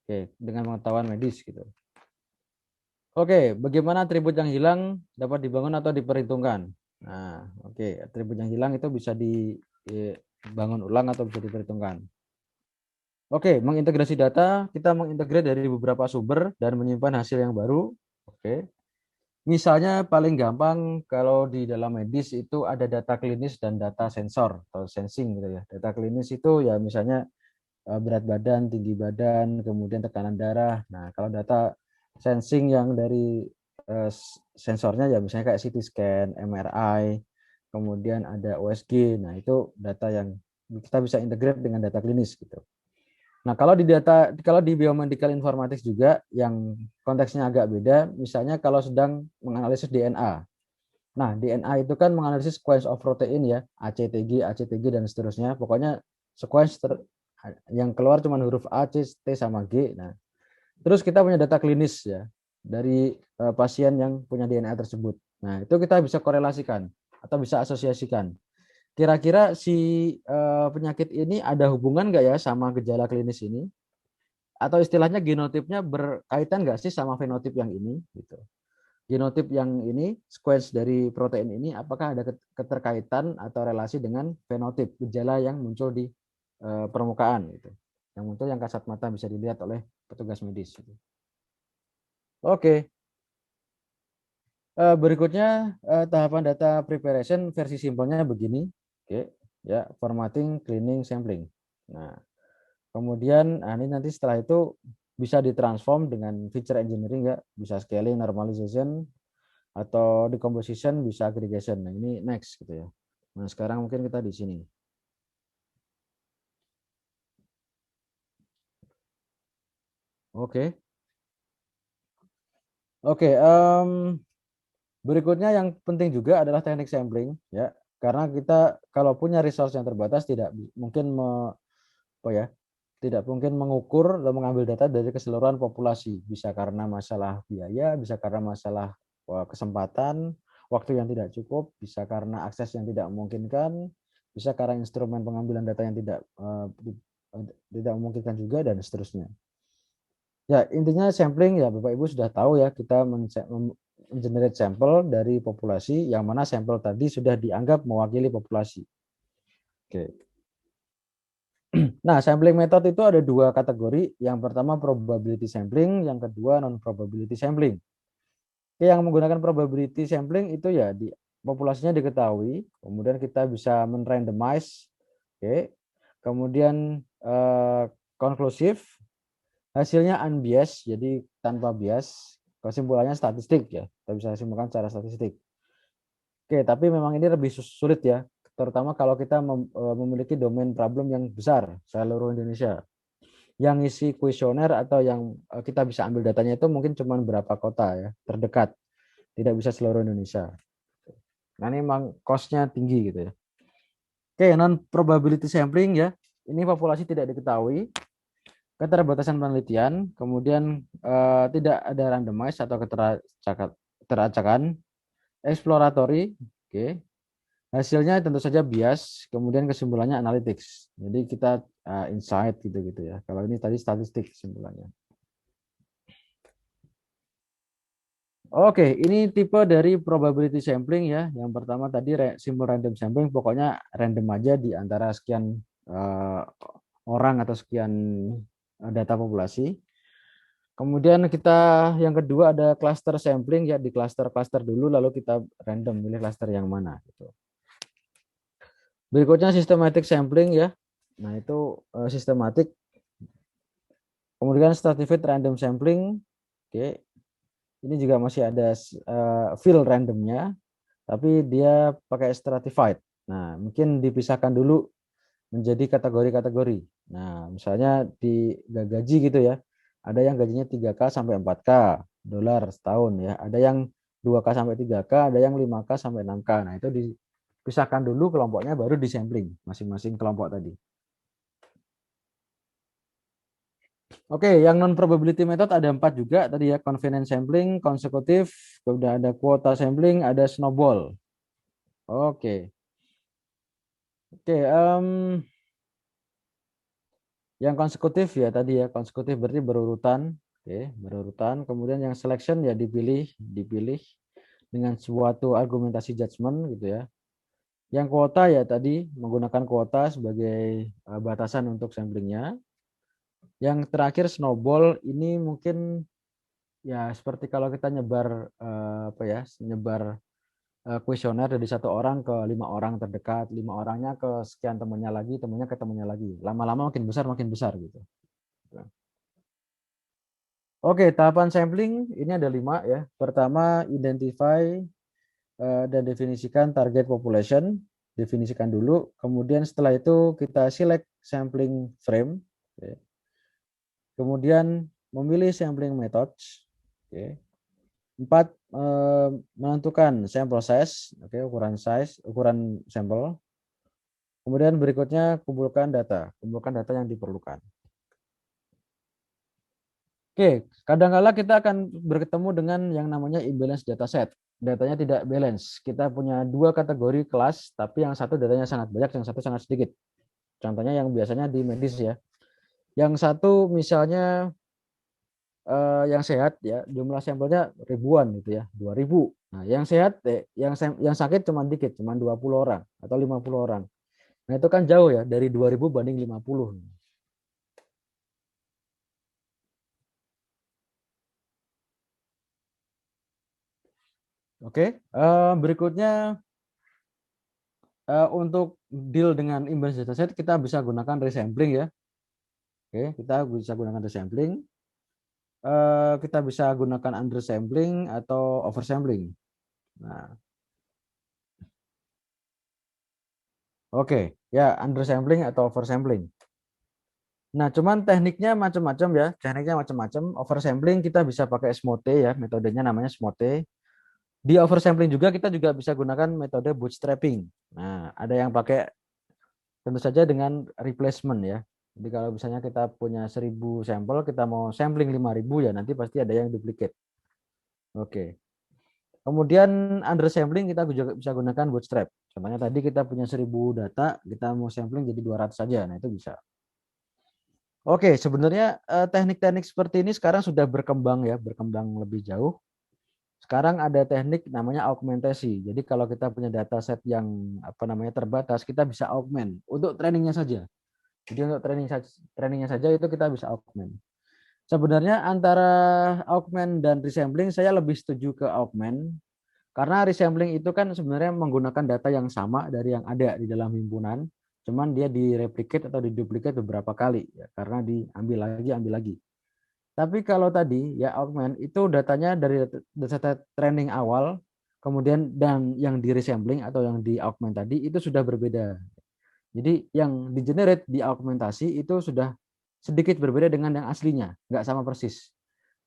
Oke, dengan pengetahuan medis gitu. Oke, bagaimana atribut yang hilang dapat dibangun atau diperhitungkan? Nah, oke, atribut yang hilang itu bisa dibangun ulang atau bisa diperhitungkan. Oke, mengintegrasi data, kita mengintegrasi dari beberapa sumber dan menyimpan hasil yang baru. Oke. Misalnya paling gampang kalau di dalam medis itu ada data klinis dan data sensor atau sensing gitu ya. Data klinis itu ya misalnya berat badan, tinggi badan, kemudian tekanan darah. Nah, kalau data sensing yang dari sensornya ya misalnya kayak CT scan, MRI, kemudian ada USG. Nah, itu data yang kita bisa integrate dengan data klinis gitu. Nah, kalau di biomedical informatics juga yang konteksnya agak beda, misalnya kalau sedang menganalisis DNA. Nah, DNA itu kan menganalisis sequence of protein ya, ACTG dan seterusnya. Pokoknya sequence yang keluar cuma huruf A, C, T sama G. Nah, terus kita punya data klinis ya dari pasien yang punya DNA tersebut. Nah, itu kita bisa korelasikan atau bisa asosiasikan. Kira-kira si penyakit ini ada hubungan nggak ya sama gejala klinis ini? Atau istilahnya genotipnya berkaitan nggak sih sama fenotip yang ini? Gitu. Genotip yang ini, sequence dari protein ini, apakah ada keterkaitan atau relasi dengan fenotip gejala yang muncul di permukaan? Gitu. Yang muncul yang kasat mata bisa dilihat oleh petugas medis. Gitu. Oke, berikutnya tahapan data preparation versi simpelnya begini. Oke, ya formatting, cleaning, sampling. Nah, kemudian ini nanti setelah itu bisa ditransform dengan feature engineering ya, bisa scaling, normalization, atau decomposition, bisa aggregation. Nah, ini next gitu ya. Nah, sekarang mungkin kita di sini. Oke. Oke, berikutnya yang penting juga adalah teknik sampling ya. Karena kita kalau punya resource yang terbatas tidak mungkin apa ya? Tidak mungkin mengukur dan mengambil data dari keseluruhan populasi. Bisa karena masalah biaya, bisa karena masalah kesempatan, waktu yang tidak cukup, bisa karena akses yang tidak memungkinkan, bisa karena instrumen pengambilan data yang tidak memungkinkan juga, dan seterusnya. Ya, intinya sampling ya Bapak Ibu sudah tahu ya, kita generate sampel dari populasi yang mana sampel tadi sudah dianggap mewakili populasi. Oke. Nah, sampling method itu ada dua kategori. Yang pertama probability sampling, yang kedua non probability sampling. Oke, yang menggunakan probability sampling itu ya di populasinya diketahui, kemudian kita bisa men-randomize. Oke. Kemudian konklusif, hasilnya unbiased, jadi tanpa bias. Kesimpulannya statistik ya. Kita bisa simpulkan secara statistik. Oke, tapi memang ini lebih sulit ya, terutama kalau kita memiliki domain problem yang besar seluruh Indonesia. Yang isi kuesioner atau yang kita bisa ambil datanya itu mungkin cuma berapa kota ya terdekat, tidak bisa seluruh Indonesia. Nah, ini memang cost-nya tinggi gitu ya. Oke, non probability sampling ya, ini populasi tidak diketahui, keterbatasan penelitian, kemudian tidak ada randomize atau keteracakan, exploratory, oke. Hasilnya tentu saja bias, kemudian kesimpulannya analytics. Jadi kita insight gitu-gitu ya. Kalau ini tadi statistik kesimpulannya. Oke, ini tipe dari probability sampling ya. Yang pertama tadi simple random sampling, pokoknya random aja di antara sekian orang atau sekian data populasi. Kemudian kita yang kedua ada cluster sampling ya, di cluster-cluster dulu lalu kita random milih cluster yang mana gitu. Berikutnya systematic sampling ya. Nah, itu sistematik. Kemudian stratified random sampling. Oke. Ini juga masih ada field randomnya, tapi dia pakai stratified. Nah, mungkin dipisahkan dulu menjadi kategori-kategori. Nah, misalnya di gaji gitu ya. Ada yang gajinya 3K sampai 4K dolar setahun ya. Ada yang 2K sampai 3K, ada yang 5K sampai 6K. Nah, itu dipisahkan dulu kelompoknya baru disampling masing-masing kelompok tadi. Oke, yang non probability method ada 4 juga tadi ya, convenience sampling, konsekutif, kemudian ada kuota sampling, ada snowball. Oke, oke. Yang konsekutif ya tadi ya, konsekutif berarti berurutan, oke, berurutan. Kemudian yang selection ya dipilih dengan suatu argumentasi judgment gitu ya. Yang kuota ya tadi menggunakan kuota sebagai batasan untuk samplingnya. Yang terakhir snowball ini mungkin ya seperti kalau kita nyebar apa ya, nyebar kuesioner dari satu orang ke 5 orang terdekat, 5 orangnya ke sekian temannya lagi, temannya ke temannya lagi. Lama-lama makin besar gitu. Oke, tahapan sampling ini ada 5 ya. Pertama, identify dan definisikan target population, definisikan dulu. Kemudian setelah itu kita select sampling frame. Oke. Kemudian memilih sampling methods. Oke. 4, menentukan sample size, oke, ukuran sampel. Kemudian berikutnya kumpulkan data yang diperlukan. Oke, kadang-kala kita akan bertemu dengan yang namanya imbalance dataset. Datanya tidak balance. Kita punya dua kategori kelas, tapi yang satu datanya sangat banyak, yang satu sangat sedikit. Contohnya yang biasanya di medis ya. Yang satu misalnya yang sehat ya, jumlah sampelnya ribuan gitu ya, 2000. Nah, yang sehat yang sakit cuma dikit, cuma 20 orang atau 50 orang. Nah, itu kan jauh ya dari 2000 banding 50. Oke, berikutnya untuk deal dengan imbalance dataset kita bisa gunakan resampling ya. Oke, kita bisa gunakan resampling. Kita bisa gunakan undersampling atau oversampling. Nah, oke, ya undersampling atau oversampling. Nah, cuman tekniknya macam-macam ya. Tekniknya macam-macam. Oversampling kita bisa pakai SMOTE ya, metodenya namanya SMOTE. Di oversampling juga kita juga bisa gunakan metode bootstrapping. Nah, ada yang pakai tentu saja dengan replacement ya. Jadi kalau misalnya kita punya 1000 sampel, kita mau sampling 5000 ya nanti pasti ada yang duplicate. Oke. Kemudian undersampling kita juga bisa gunakan bootstrap. Contohnya tadi kita punya 1000 data, kita mau sampling jadi 200 saja. Nah, itu bisa. Oke, sebenarnya teknik-teknik seperti ini sekarang sudah berkembang ya, berkembang lebih jauh. Sekarang ada teknik namanya augmentasi. Jadi kalau kita punya data set yang apa namanya terbatas, kita bisa augment untuk trainingnya saja. Jadi untuk trainingnya saja itu kita bisa augment. Sebenarnya antara augment dan resampling saya lebih setuju ke augment karena resampling itu kan sebenarnya menggunakan data yang sama dari yang ada di dalam himpunan, cuman dia direplicate atau diduplikat beberapa kali ya, karena diambil lagi ambil lagi. Tapi kalau tadi ya augment itu datanya dari data training awal, kemudian dan yang di resampling atau yang di augment tadi itu sudah berbeda. Jadi yang di generate di augmentasi itu sudah sedikit berbeda dengan yang aslinya, nggak sama persis.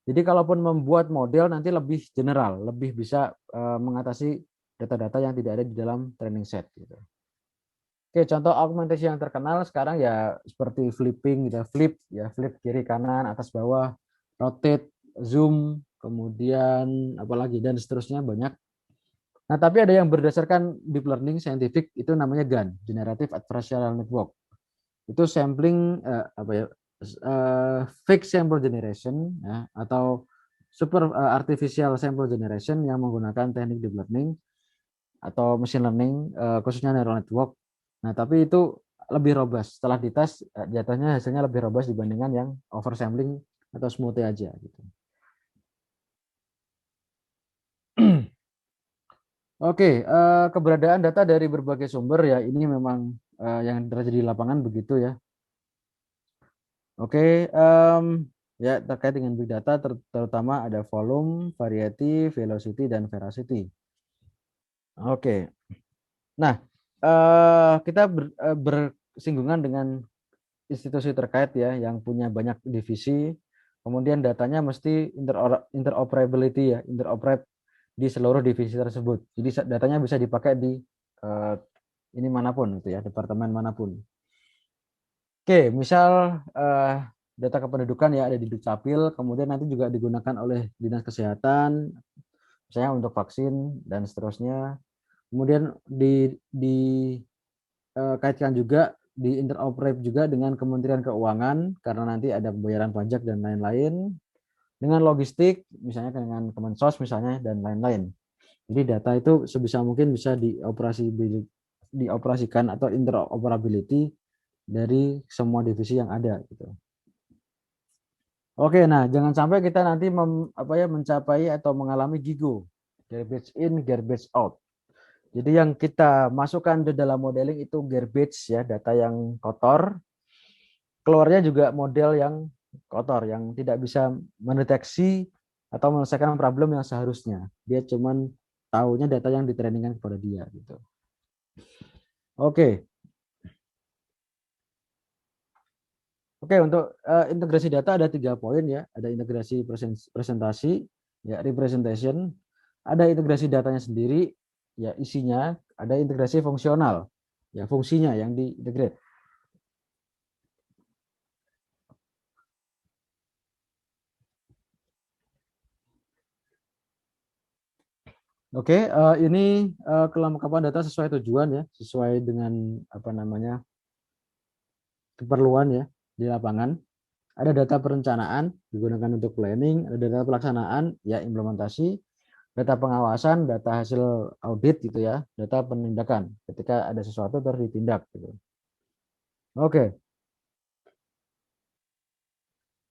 Jadi kalaupun membuat model nanti lebih general, lebih bisa mengatasi data-data yang tidak ada di dalam training set gitu. Oke, contoh augmentasi yang terkenal sekarang ya seperti flipping gitu, flip kiri kanan, atas bawah, rotate, zoom, kemudian apalagi dan seterusnya banyak. Nah, tapi ada yang berdasarkan deep learning scientific itu namanya GAN, Generative Adversarial Network. Itu sampling apa ya? Fake sample generation ya, atau super artificial sample generation yang menggunakan teknik deep learning atau machine learning khususnya neural network. Nah, tapi itu lebih robust. Setelah dites jatuhnya hasilnya lebih robust dibandingkan yang oversampling atau smoothie aja gitu. Oke, keberadaan data dari berbagai sumber ya ini memang yang terjadi di lapangan begitu ya. Oke, ya terkait dengan big data terutama ada volume, variety, velocity, dan veracity. Oke, nah kita bersinggungan dengan institusi terkait ya yang punya banyak divisi, kemudian datanya mesti interoperability ya, interoperate di seluruh divisi tersebut. Jadi datanya bisa dipakai di eh, ini manapun gitu ya, departemen manapun. Oke, misal data kependudukan ya ada di Dukcapil, kemudian nanti juga digunakan oleh Dinas Kesehatan, misalnya untuk vaksin dan seterusnya. Kemudian kaitkan juga interoperate juga dengan Kementerian Keuangan karena nanti ada pembayaran pajak dan lain-lain. Dengan logistik, misalnya dengan Kemensos misalnya dan lain-lain. Jadi data itu sebisa mungkin bisa dioperasikan atau interoperability dari semua divisi yang ada gitu. Oke, nah jangan sampai kita nanti mencapai atau mengalami GIGO, garbage in, garbage out. Jadi yang kita masukkan di dalam modeling itu garbage ya, data yang kotor, keluarnya juga model yang kotor, yang tidak bisa mendeteksi atau menyelesaikan problem yang seharusnya. Dia cuman tahunya data yang ditrainingkan kepada dia gitu. Oke. Oke, untuk integrasi data ada 3 poin ya. Ada integrasi presentasi, ya representation, ada integrasi datanya sendiri, ya isinya, ada integrasi fungsional, ya fungsinya yang diintegrate. Oke, ini kelengkapan data sesuai tujuan ya, sesuai dengan apa namanya keperluan ya di lapangan. Ada data perencanaan digunakan untuk planning, ada data pelaksanaan ya implementasi, data pengawasan, data hasil audit gitu ya, data penindakan ketika ada sesuatu terus ditindak gitu. Oke.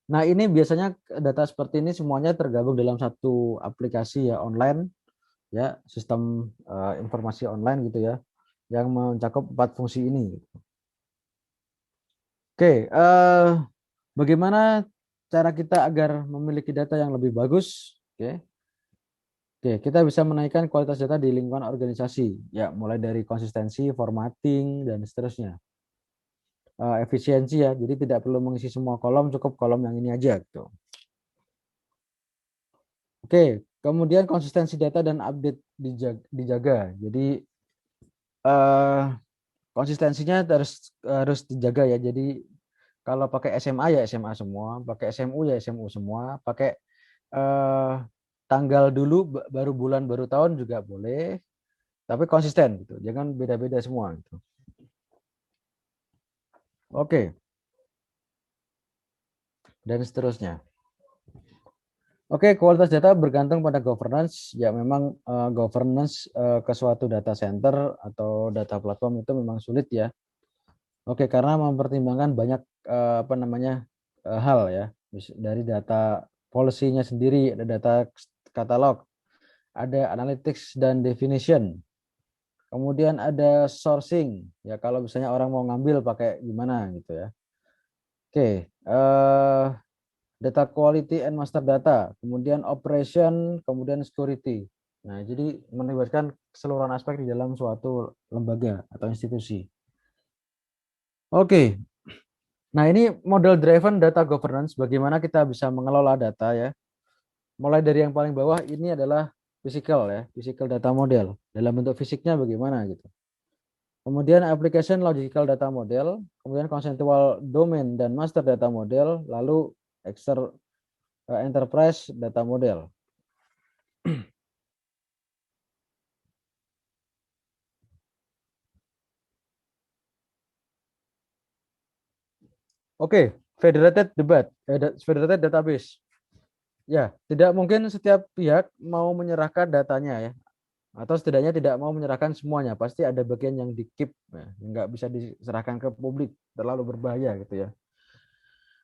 Nah, ini biasanya data seperti ini semuanya tergabung dalam satu aplikasi ya online ya, sistem informasi online gitu ya yang mencakup 4 fungsi ini. Oke, bagaimana cara kita agar memiliki data yang lebih bagus? Oke. Oke, kita bisa menaikkan kualitas data di lingkungan organisasi, ya, mulai dari konsistensi, formatting, dan seterusnya. Efisiensi ya, jadi tidak perlu mengisi semua kolom, cukup kolom yang ini aja gitu. Oke, kemudian konsistensi data dan update dijaga. Jadi eh, konsistensinya harus harus dijaga ya. Jadi kalau pakai SMA ya SMA semua, pakai SMU ya SMU semua, pakai eh, tanggal dulu baru bulan baru tahun juga boleh, tapi konsisten gitu. Jangan beda-beda semua gitu. Oke, dan seterusnya. Oke, kualitas data bergantung pada governance. Ya, memang governance ke suatu data center atau data platform itu memang sulit ya. Oke, karena mempertimbangkan banyak apa namanya hal ya, dari data policy-nya sendiri, ada data katalog, ada analytics dan definition. Kemudian ada sourcing, ya kalau misalnya orang mau ngambil pakai gimana gitu ya. Oke, data quality and master data, kemudian operation, kemudian security. Nah, jadi melibatkan keseluruhan aspek di dalam suatu lembaga atau institusi. Oke, nah ini model driven data governance, bagaimana kita bisa mengelola data ya. Mulai dari yang paling bawah ini adalah physical ya, physical data model. Dalam bentuk fisiknya bagaimana gitu. Kemudian application logical data model, kemudian conceptual domain dan master data model, lalu enterprise data model. Oke, federated database. Ya, tidak mungkin setiap pihak mau menyerahkan datanya ya, atau setidaknya tidak mau menyerahkan semuanya. Pasti ada bagian yang di keep, ya, nggak bisa diserahkan ke publik, terlalu berbahaya gitu ya.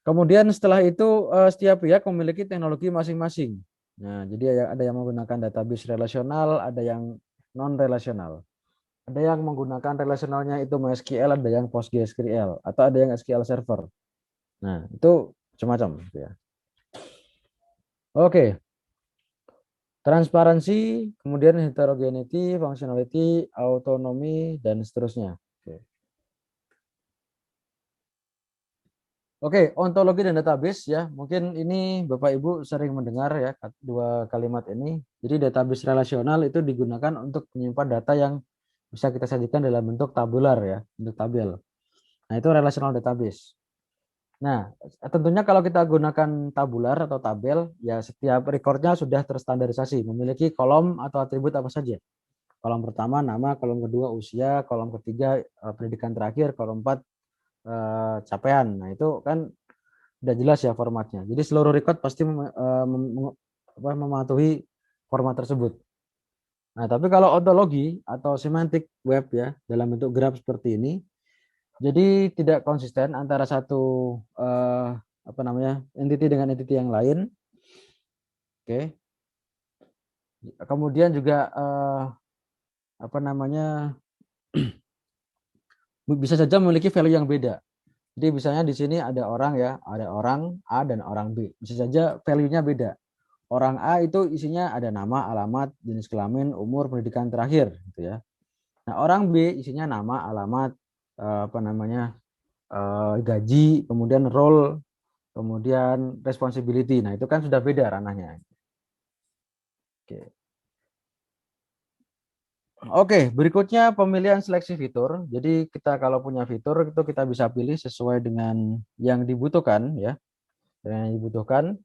Kemudian setelah itu setiap pihak memiliki teknologi masing-masing. Nah, jadi ada yang menggunakan database relasional, ada yang non relasional. Ada yang menggunakan relasionalnya itu MySQL, ada yang PostgreSQL, atau ada yang SQL Server. Nah, itu macam-macam gitu ya. Oke, transparansi, kemudian heterogeneity, functionality, autonomy, dan seterusnya. Oke. Oke, ontologi dan database ya. Mungkin ini Bapak Ibu sering mendengar ya dua kalimat ini. Jadi database relasional itu digunakan untuk menyimpan data yang bisa kita sajikan dalam bentuk tabular ya, bentuk tabel. Nah, itu relational database. Nah, tentunya kalau kita gunakan tabular atau tabel, ya setiap recordnya sudah terstandarisasi, memiliki kolom atau atribut apa saja. Kolom pertama nama, kolom kedua usia, kolom ketiga pendidikan terakhir, kolom empat capaian. Nah, itu kan udah jelas ya formatnya. Jadi seluruh record pasti mematuhi format tersebut. Nah, tapi kalau ontologi atau semantic web ya dalam bentuk graph seperti ini, jadi tidak konsisten antara satu apa namanya entity dengan entity yang lain. Oke. Kemudian juga apa namanya bisa saja memiliki value yang beda. Jadi misalnya di sini ada orang ya, ada orang A dan orang B. Bisa saja value-nya beda. Orang A itu isinya ada nama, alamat, jenis kelamin, umur, pendidikan terakhir, gitu ya. Nah, orang B isinya nama, alamat, apa namanya, gaji, kemudian role, kemudian responsibility. Nah, itu kan sudah beda ranahnya. Oke. Oke, berikutnya pemilihan seleksi fitur. Jadi kita kalau punya fitur itu kita bisa pilih sesuai dengan yang dibutuhkan ya. Yang dibutuhkan.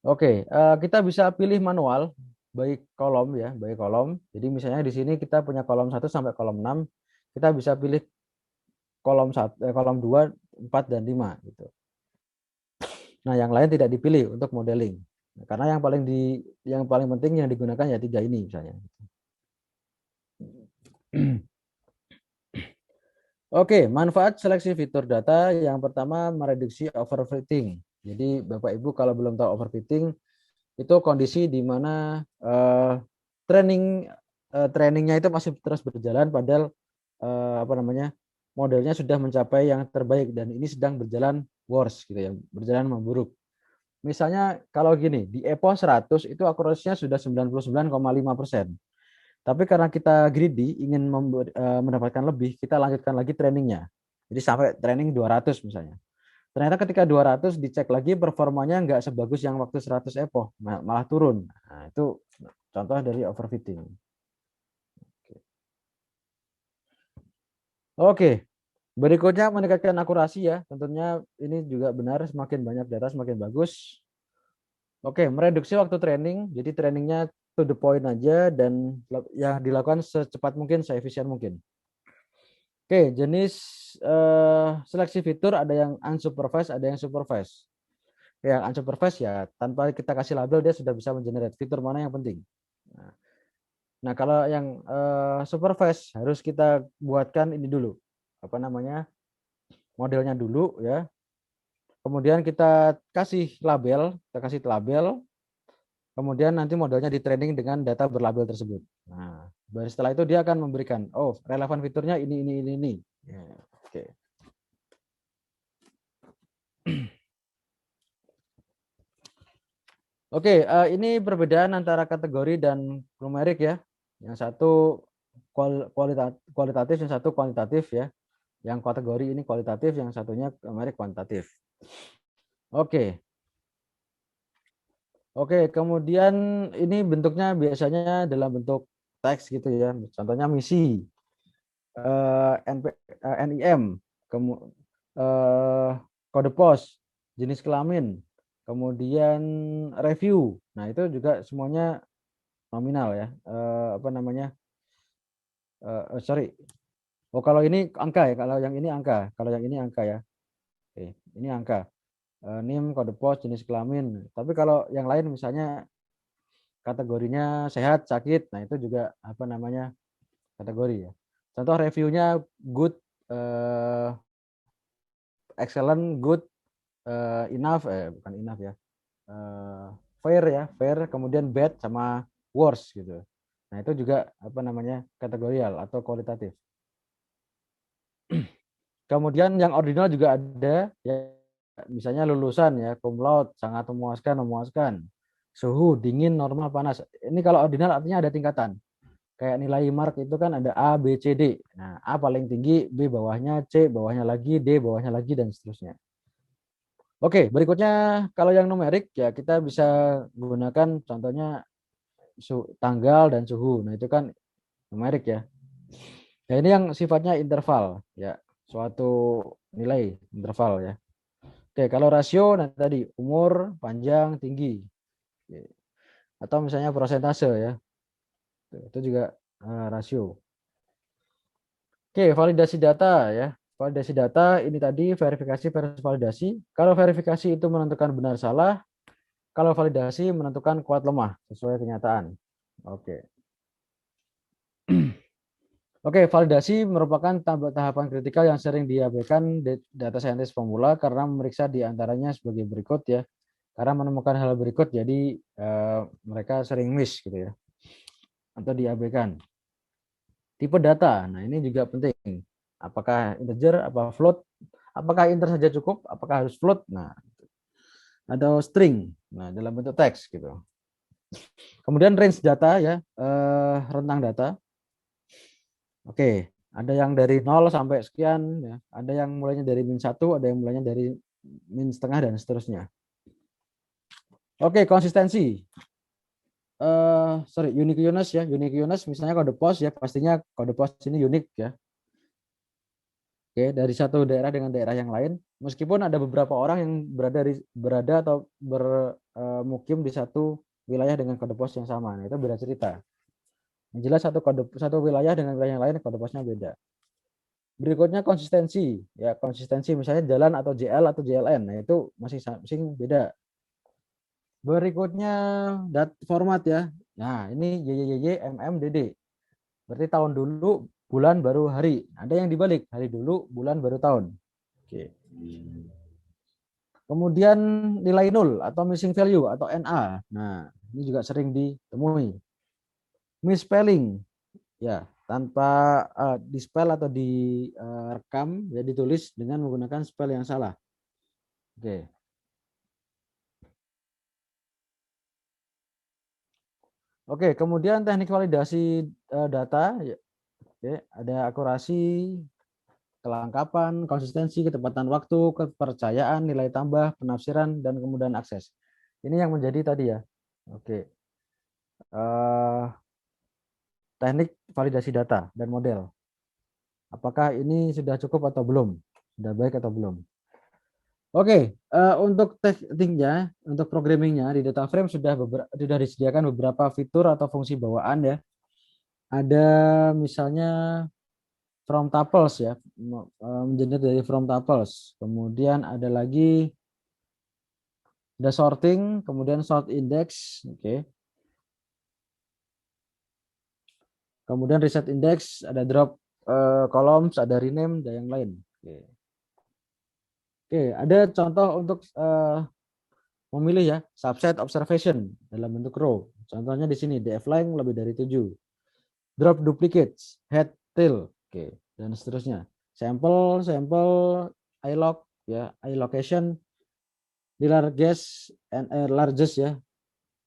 Oke, kita bisa pilih manual. by kolom ya, by kolom. Jadi misalnya di sini kita punya kolom 1 sampai kolom 6, kita bisa pilih kolom 2, 4 dan 5 gitu. Nah, yang lain tidak dipilih untuk modeling. Nah, karena yang paling penting yang digunakan ya 3 ini misalnya. Oke, manfaat seleksi fitur data yang pertama mereduksi overfitting. Jadi Bapak Ibu kalau belum tahu overfitting itu kondisi di mana trainingnya itu masih terus berjalan padahal apa namanya modelnya sudah mencapai yang terbaik dan ini sedang berjalan worse gitu ya, berjalan memburuk. Misalnya kalau gini, di EPO 100 itu akurasinya sudah 99,5%. Tapi karena kita greedy, ingin mendapatkan lebih, kita lanjutkan lagi trainingnya. Jadi sampai training 200 misalnya. Ternyata ketika 200 dicek lagi performanya nggak sebagus yang waktu 100 EPO, malah turun. Nah, itu contoh dari overfitting. Oke, berikutnya meningkatkan akurasi ya. Tentunya ini juga benar, semakin banyak data semakin bagus. Oke, mereduksi waktu training. Jadi trainingnya to the point aja dan ya dilakukan secepat mungkin, seefisien mungkin. Oke, jenis seleksi fitur ada yang unsupervised, ada yang supervised. Yang unsupervised ya tanpa kita kasih label dia sudah bisa mengenerate fitur mana yang penting. Nah, kalau yang supervised harus kita buatkan ini dulu. Apa namanya? Modelnya dulu ya. Kemudian kita kasih label, kemudian nanti modelnya di training dengan data berlabel tersebut. Nah, baru setelah itu dia akan memberikan, oh relevan fiturnya ini. Ya, oke. Oke, ini perbedaan antara kategori dan numerik ya. Yang satu kualitatif, yang satu kuantitatif ya. Yang kategori ini kualitatif, yang satunya numerik kuantitatif. Oke. Oke, kemudian ini bentuknya biasanya dalam bentuk teks gitu ya. Contohnya misi, NIM, kode pos, jenis kelamin, kemudian review. Nah, itu juga semuanya nominal ya. Apa namanya? Sorry. Oh, kalau ini angka ya. Kalau yang ini angka. Kalau yang ini angka ya. Oke, ini angka. NIM, kode pos, jenis kelamin. Tapi kalau yang lain misalnya kategorinya sehat, sakit. Nah, itu juga apa namanya? Kategori ya. Contoh reviewnya good, excellent, good, enough, bukan enough ya, fair, kemudian bad sama worse gitu. Nah itu juga apa namanya kategorial atau kualitatif. Kemudian yang ordinal juga ada ya, misalnya lulusan ya, cum laude, sangat memuaskan, suhu, dingin, normal, panas. Ini kalau ordinal artinya ada tingkatan. Kayak nilai mark itu kan ada A, B, C, D. Nah, A paling tinggi, B bawahnya, C bawahnya lagi, D bawahnya lagi, dan seterusnya. Oke, berikutnya kalau yang numerik ya kita bisa gunakan contohnya tanggal dan suhu. Nah, itu kan numerik ya. Nah, ini yang sifatnya interval ya, suatu nilai interval ya. Oke, kalau rasio nah tadi umur, panjang, tinggi. Atau misalnya persentase ya. Itu juga rasio. Oke, validasi data ya. Validasi data ini tadi verifikasi versus validasi. Kalau verifikasi itu menentukan benar salah, kalau validasi menentukan kuat lemah sesuai kenyataan. Oke. Oke, validasi merupakan tahapan kritikal yang sering diabaikan data scientist pemula karena memeriksa di antaranya sebagai berikut ya. Karena menemukan hal berikut jadi mereka sering miss gitu ya. Atau diabaikan. Tipe data. Nah, ini juga penting. Apakah integer, apa float? Apakah inter saja cukup? Apakah harus float? Nah, atau string. Nah, dalam bentuk teks gitu. Kemudian range data ya, rentang data. Oke, ada yang dari 0 sampai sekian ya. Ada yang mulainya dari -1, ada yang mulainya dari -setengah dan seterusnya. Oke, konsistensi. Uniqueness ya. Uniqueness misalnya kode pos ya, pastinya kode pos ini unik ya. Oke, dari satu daerah dengan daerah yang lain, meskipun ada beberapa orang yang berada atau bermukim di satu wilayah dengan kode pos yang sama. Nah, itu beda cerita. Yang jelas satu wilayah dengan wilayah yang lain kode posnya beda. Berikutnya konsistensi. Ya, konsistensi misalnya jalan atau JL atau JLN. Nah, itu masing-masing beda. Berikutnya format ya. Nah, ini YYYY MM DD. Berarti tahun dulu, bulan baru hari. Ada yang dibalik, hari dulu, bulan baru tahun. Oke. Kemudian nilai nol atau missing value atau NA. Nah, ini juga sering ditemui. Misspelling, ya, tanpa di-spell atau direkam, ya ditulis dengan menggunakan spell yang salah. Oke. Oke, kemudian teknik validasi data, ya. Oke, ada akurasi, kelengkapan, konsistensi, ketepatan waktu, kepercayaan, nilai tambah, penafsiran, dan kemudahan akses. Ini yang menjadi tadi ya. Oke. Teknik validasi data dan model. Apakah ini sudah cukup atau belum? Sudah baik atau belum? Oke, untuk tekniknya, untuk programmingnya di data frame sudah disediakan beberapa fitur atau fungsi bawaan ya. Ada misalnya from tuples ya, menjadi dari from tuples. Kemudian ada lagi ada sorting, kemudian sort index, oke. Kemudian reset index, ada drop columns, ada rename dan yang lain. Oke. Oke, ada contoh untuk memilih ya subset observation dalam bentuk row. Contohnya di sini df line lebih dari 7. Drop duplicates, head tail, oke, dan seterusnya. Sampel ilog ya, ilocation di largest and largest ya.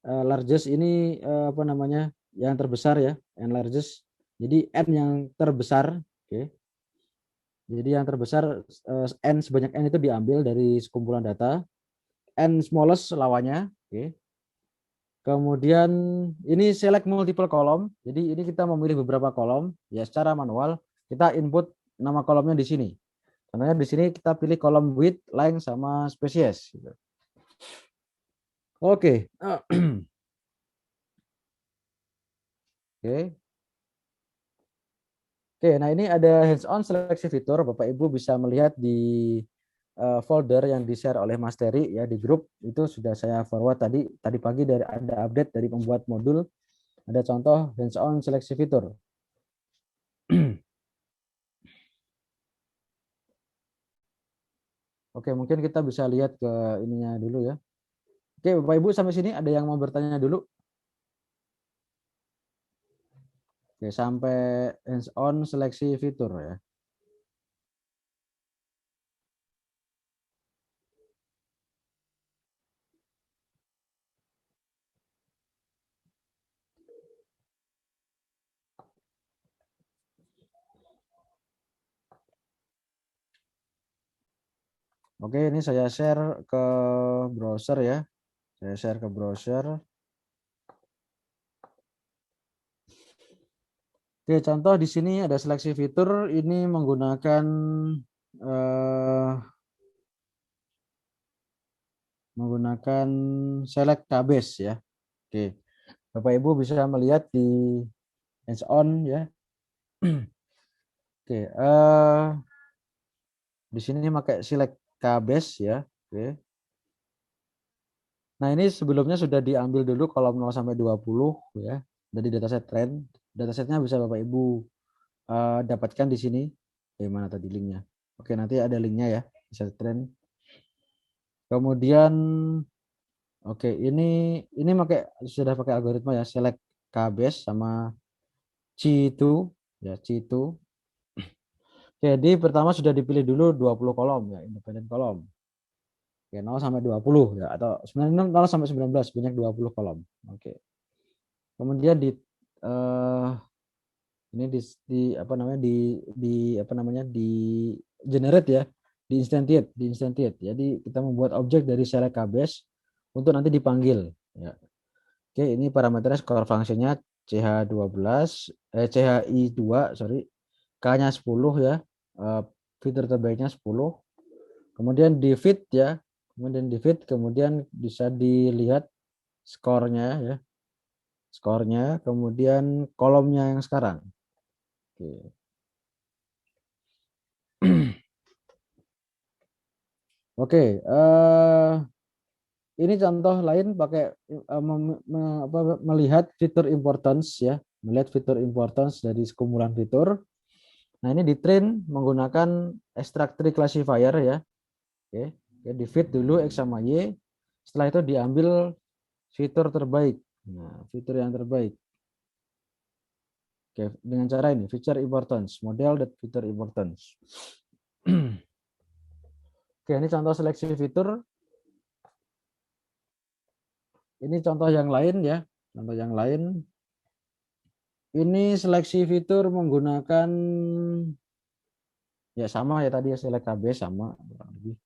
Largest ini apa namanya? Yang terbesar ya, and largest. Jadi n yang terbesar, oke. Jadi yang terbesar n sebanyak n itu diambil dari sekumpulan data. N smallest lawannya, oke. Kemudian ini select multiple column. Jadi ini kita memilih beberapa kolom ya secara manual. Kita input nama kolomnya di sini. Contohnya di sini kita pilih kolom width, length sama spesies. Gitu. Oke. Oke. Oke, nah ini ada hands-on seleksi fitur. Bapak Ibu bisa melihat di folder yang di-share oleh Mas Terry ya di grup itu sudah saya forward tadi pagi dari ada update dari pembuat modul, ada contoh hands-on seleksi fitur. Oke, mungkin kita bisa lihat ke ininya dulu ya. Oke, Bapak Ibu sampai sini ada yang mau bertanya dulu? Oke, sampai hands-on seleksi fitur ya. Oke, ini saya share ke browser ya. Saya share ke browser. Oke, contoh di sini ada seleksi fitur ini menggunakan eh, select KBase ya. Oke. Bapak Ibu bisa melihat di hands on ya. Oke, di sini pakai select KBase ya. Oke. Nah, ini sebelumnya sudah diambil dulu kolom 0 sampai 20 ya dari dataset trend. Datasetnya bisa Bapak Ibu dapatkan di sini. Mana tadi linknya? Oke, nanti ada linknya ya, dataset trend. Kemudian oke, ini sudah pakai algoritma ya, select KBase sama C2 ya, C2. Jadi pertama sudah dipilih dulu 20 kolom ya, independent kolom. Oke, 0 sampai 20 ya atau sebenarnya 0 sampai 19 banyak 20 kolom. Oke. Kemudian eh, ini apa namanya apa namanya di generate ya, di instantiate. Jadi kita membuat objek dari select KBase untuk nanti dipanggil ya. Oke, ini parameternya score functionnya CH12 CHI2 sorry, K-nya 10 ya. Fitur terbaiknya 10. Kemudian di feed ya. Kemudian di feed kemudian bisa dilihat skornya ya, skornya, kemudian kolomnya yang sekarang. Oke. Oke, ini contoh lain pakai melihat fitur importance ya, melihat fitur importance dari sekumpulan fitur. Nah, ini di train menggunakan extract tree classifier ya. Oke, di feed dulu X sama Y. Setelah itu diambil fitur terbaik. Nah, fitur yang terbaik. Oke, dengan cara ini, feature importance, model that feature importance. Oke, ini contoh seleksi fitur. Ini contoh yang lain ya. Contoh yang lain. Ini seleksi fitur menggunakan ya sama ya tadi ya select KB sama kurang lebih.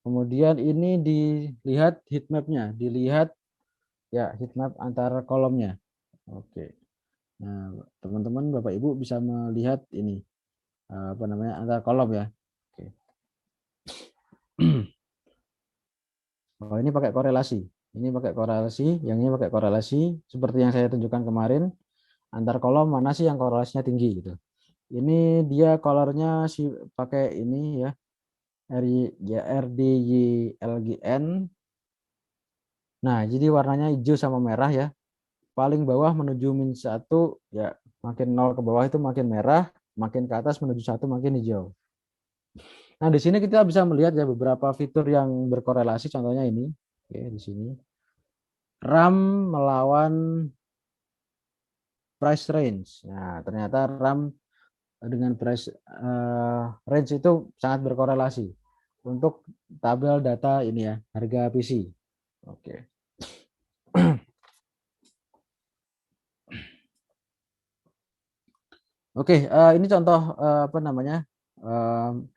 Kemudian ini dilihat heat map-nya, dilihat ya heat map antara kolomnya. Oke. Nah, teman-teman Bapak Ibu bisa melihat ini apa namanya antara kolom ya. Oke. Oh, ini pakai korelasi. Ini pakai korelasi, yang ini pakai korelasi seperti yang saya tunjukkan kemarin. Antar kolom mana sih yang korelasinya tinggi gitu. Ini dia colornya si pakai ini ya RDYLGN. Nah, jadi warnanya hijau sama merah ya. Paling bawah menuju -1 ya, makin 0 ke bawah itu makin merah, makin ke atas menuju 1 makin hijau. Nah, di sini kita bisa melihat ya beberapa fitur yang berkorelasi, contohnya ini. Oke, di sini. RAM melawan price range. Nah, ternyata RAM dengan price range itu sangat berkorelasi untuk tabel data ini ya, harga PC. Oke. Oke, ini contoh apa namanya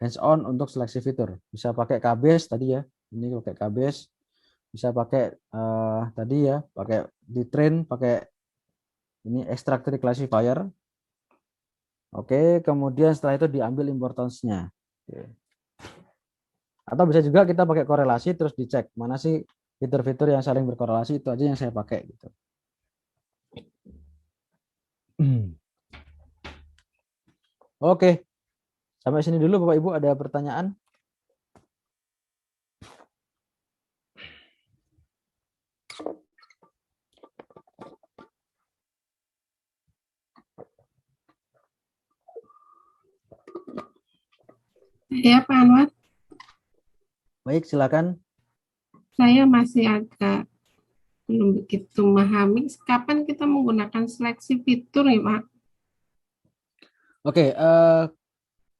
hands on untuk seleksi fitur. Bisa pakai KBase tadi ya. Ini pakai KBase. Bisa pakai tadi ya, pakai di train, pakai ini extract tree classifier. Oke, kemudian setelah itu diambil importance-nya. Oke. Atau bisa juga kita pakai korelasi terus dicek mana sih fitur-fitur yang saling berkorelasi, itu aja yang saya pakai gitu. Oke, sampai sini dulu Bapak Ibu, ada pertanyaan? Ya, Pak Anwar, Baik, silakan. saya masih agak belum begitu memahami kapan kita menggunakan seleksi fitur nih, Pak. Oke,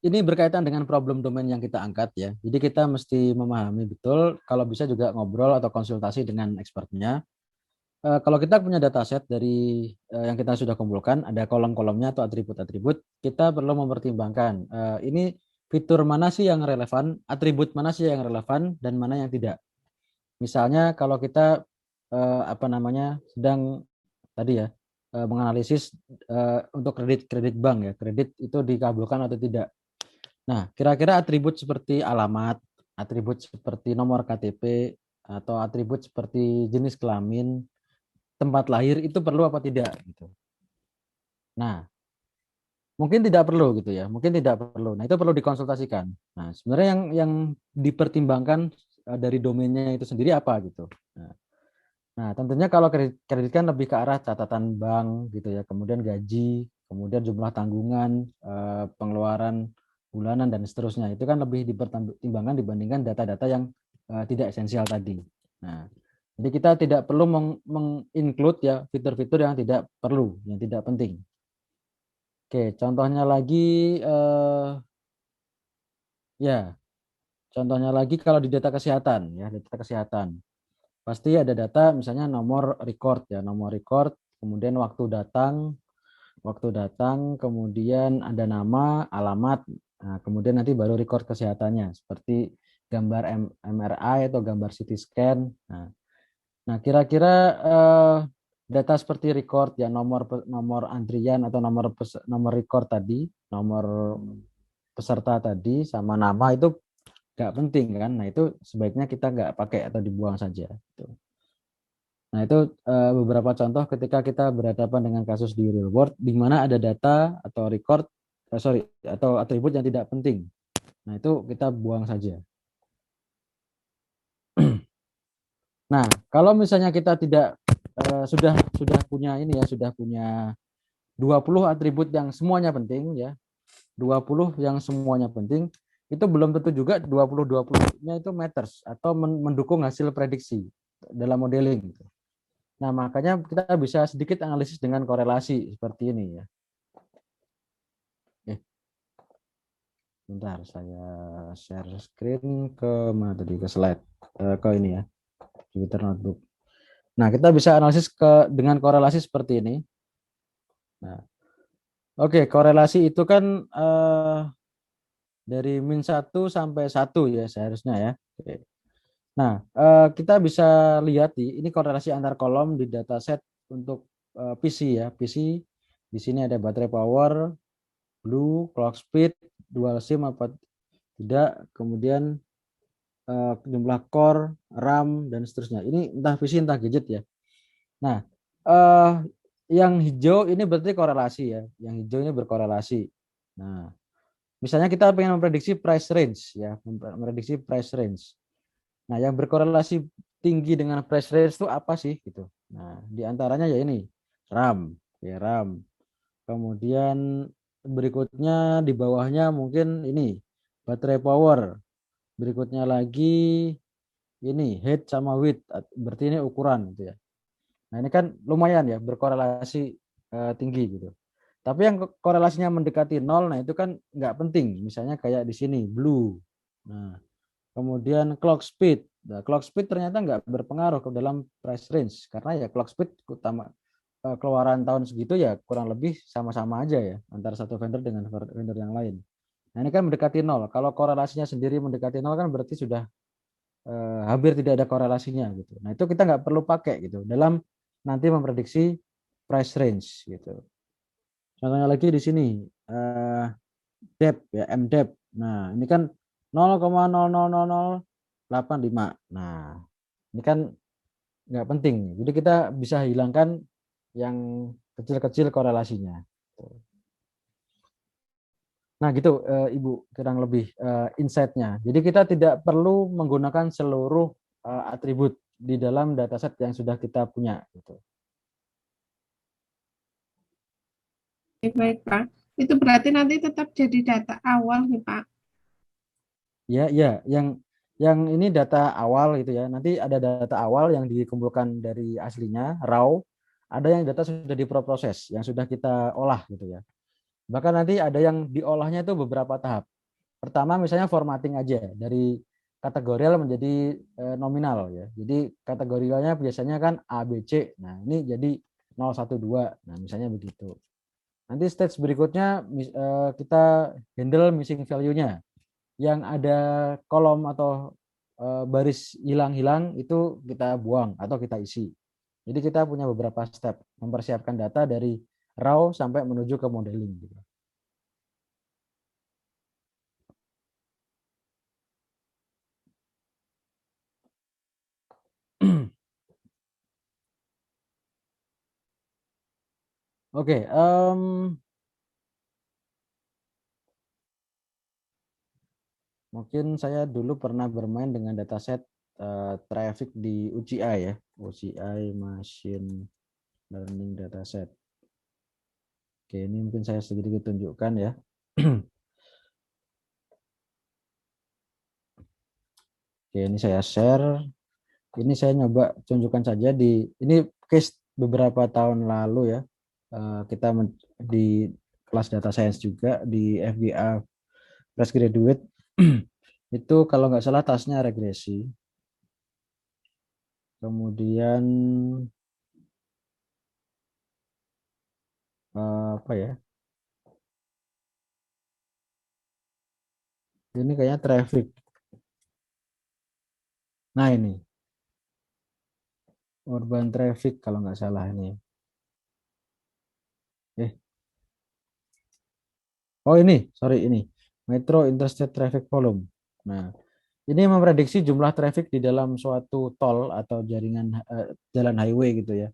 ini berkaitan dengan problem domain yang kita angkat ya. Jadi kita mesti memahami betul, kalau bisa juga ngobrol atau konsultasi dengan expertnya. Kalau kita punya dataset dari yang kita sudah kumpulkan, ada kolom-kolomnya atau atribut-atribut, kita perlu mempertimbangkan ini fitur mana sih yang relevan, atribut mana sih yang relevan, dan mana yang tidak. Misalnya kalau kita apa namanya sedang tadi ya menganalisis untuk kredit bank ya, kredit itu dikabulkan atau tidak. Nah, kira-kira atribut seperti alamat, atribut seperti nomor KTP, atau atribut seperti jenis kelamin, tempat lahir itu perlu apa tidak gitu. Nah, mungkin tidak perlu gitu ya, mungkin tidak perlu. Nah, itu perlu dikonsultasikan. Nah, sebenarnya yang dipertimbangkan dari domainnya itu sendiri apa gitu. Nah, tentunya kalau kredit kan lebih ke arah catatan bank gitu ya, kemudian gaji, kemudian jumlah tanggungan, pengeluaran bulanan dan seterusnya. Itu kan lebih dipertimbangkan dibandingkan data-data yang tidak esensial tadi. Nah, jadi kita tidak perlu menginclude ya fitur-fitur yang tidak perlu, yang tidak penting. Oke, contohnya lagi ya, contohnya lagi kalau di data kesehatan ya, data kesehatan. Pasti ada data misalnya nomor record ya, nomor record, kemudian waktu datang, kemudian ada nama, alamat, nah, kemudian nanti baru record kesehatannya seperti gambar MRI atau gambar CT scan. Nah, kira-kira data seperti record ya, nomor nomor antrian atau nomor record tadi, nomor peserta tadi sama nama itu nggak penting kan. Nah, itu sebaiknya kita nggak pakai atau dibuang saja. Gitu. Nah, itu beberapa contoh ketika kita berhadapan dengan kasus di real world di mana ada data atau record, sorry, atau atribut yang tidak penting. Nah, itu kita buang saja. Nah, kalau misalnya kita tidak sudah punya ini ya, sudah punya 20 atribut yang semuanya penting ya, 20 yang semuanya penting, itu belum tentu juga 20-20-nya itu matters atau mendukung hasil prediksi dalam modeling gitu. Nah, makanya kita bisa sedikit analisis dengan korelasi seperti ini ya. Bentar, saya share screen ke mana tadi, ke slide, ke ini ya, Jupyter Notebook. Nah, kita bisa analisis dengan korelasi seperti ini. Nah, oke, korelasi itu kan dari min 1 sampai 1 ya seharusnya ya. Oke. Nah, kita bisa lihat ini korelasi antar kolom di dataset untuk PC ya. PC di sini ada baterai power, blue, clock speed, dual SIM apa tidak, kemudian jumlah core, RAM dan seterusnya. Ini entah PC entah gadget ya. Nah, eh, yang hijau ini berarti korelasi ya. Yang hijau ini berkorelasi. Nah, misalnya kita pengen memprediksi price range ya, memprediksi price range. Nah, yang berkorelasi tinggi dengan price range itu apa sih gitu. Nah, di antaranya ya ini RAM, ya RAM. Kemudian berikutnya di bawahnya mungkin ini baterai power. Berikutnya lagi ini height sama width, berarti ini ukuran gitu ya. Nah, ini kan lumayan ya berkorelasi tinggi gitu. Tapi yang korelasinya mendekati nol, nah itu kan nggak penting. Misalnya kayak di sini blue. Nah, kemudian clock speed. Nah, clock speed ternyata nggak berpengaruh ke dalam price range karena ya clock speed utama keluaran tahun segitu ya kurang lebih sama-sama aja ya antara satu vendor dengan vendor yang lain. Nah, ini kan mendekati nol. Kalau korelasinya sendiri mendekati nol kan berarti sudah hampir tidak ada korelasinya gitu. Nah, itu kita nggak perlu pakai gitu dalam nanti memprediksi price range gitu. Contohnya lagi di sini depth ya, mdepth. Nah, ini kan 0,00085. Nah, ini kan nggak penting. Jadi kita bisa hilangkan yang kecil-kecil korelasinya. Nah, gitu Ibu kurang lebih insight-nya. Jadi kita tidak perlu menggunakan seluruh atribut di dalam dataset yang sudah kita punya gitu. Baik, Pak. Itu berarti nanti tetap jadi data awal nih, Pak. Ya, ya, yang ini data awal gitu ya. Nanti ada data awal yang dikumpulkan dari aslinya, raw. Ada yang data sudah diproses, yang sudah kita olah gitu ya. Bahkan nanti ada yang diolahnya itu beberapa tahap. Pertama misalnya formatting aja dari kategorial menjadi nominal ya. Jadi kategorialnya biasanya kan A, B, C. Nah, ini jadi 0, 1, 2. Nah, misalnya begitu. Nanti stage berikutnya kita handle missing value-nya. Yang ada kolom atau baris hilang-hilang itu kita buang atau kita isi. Jadi kita punya beberapa step mempersiapkan data dari raw sampai menuju ke modeling. Oke, mungkin saya dulu pernah bermain dengan dataset traffic di UCI ya, UCI Machine Learning Dataset. Oke, ini mungkin saya sedikit tunjukkan ya. Oke, ini saya share. Ini saya nyoba tunjukkan saja ini case beberapa tahun lalu ya. Kita di kelas data science juga di FGA fresh graduate itu kalau nggak salah tasnya regresi. Kemudian apa ya? Ini kayaknya traffic. Nah, ini urban traffic kalau nggak salah ini. Eh, oh ini, sorry ini Metro Interstate Traffic Volume. Nah, Ini memprediksi jumlah traffic di dalam suatu tol atau jaringan jalan highway gitu ya.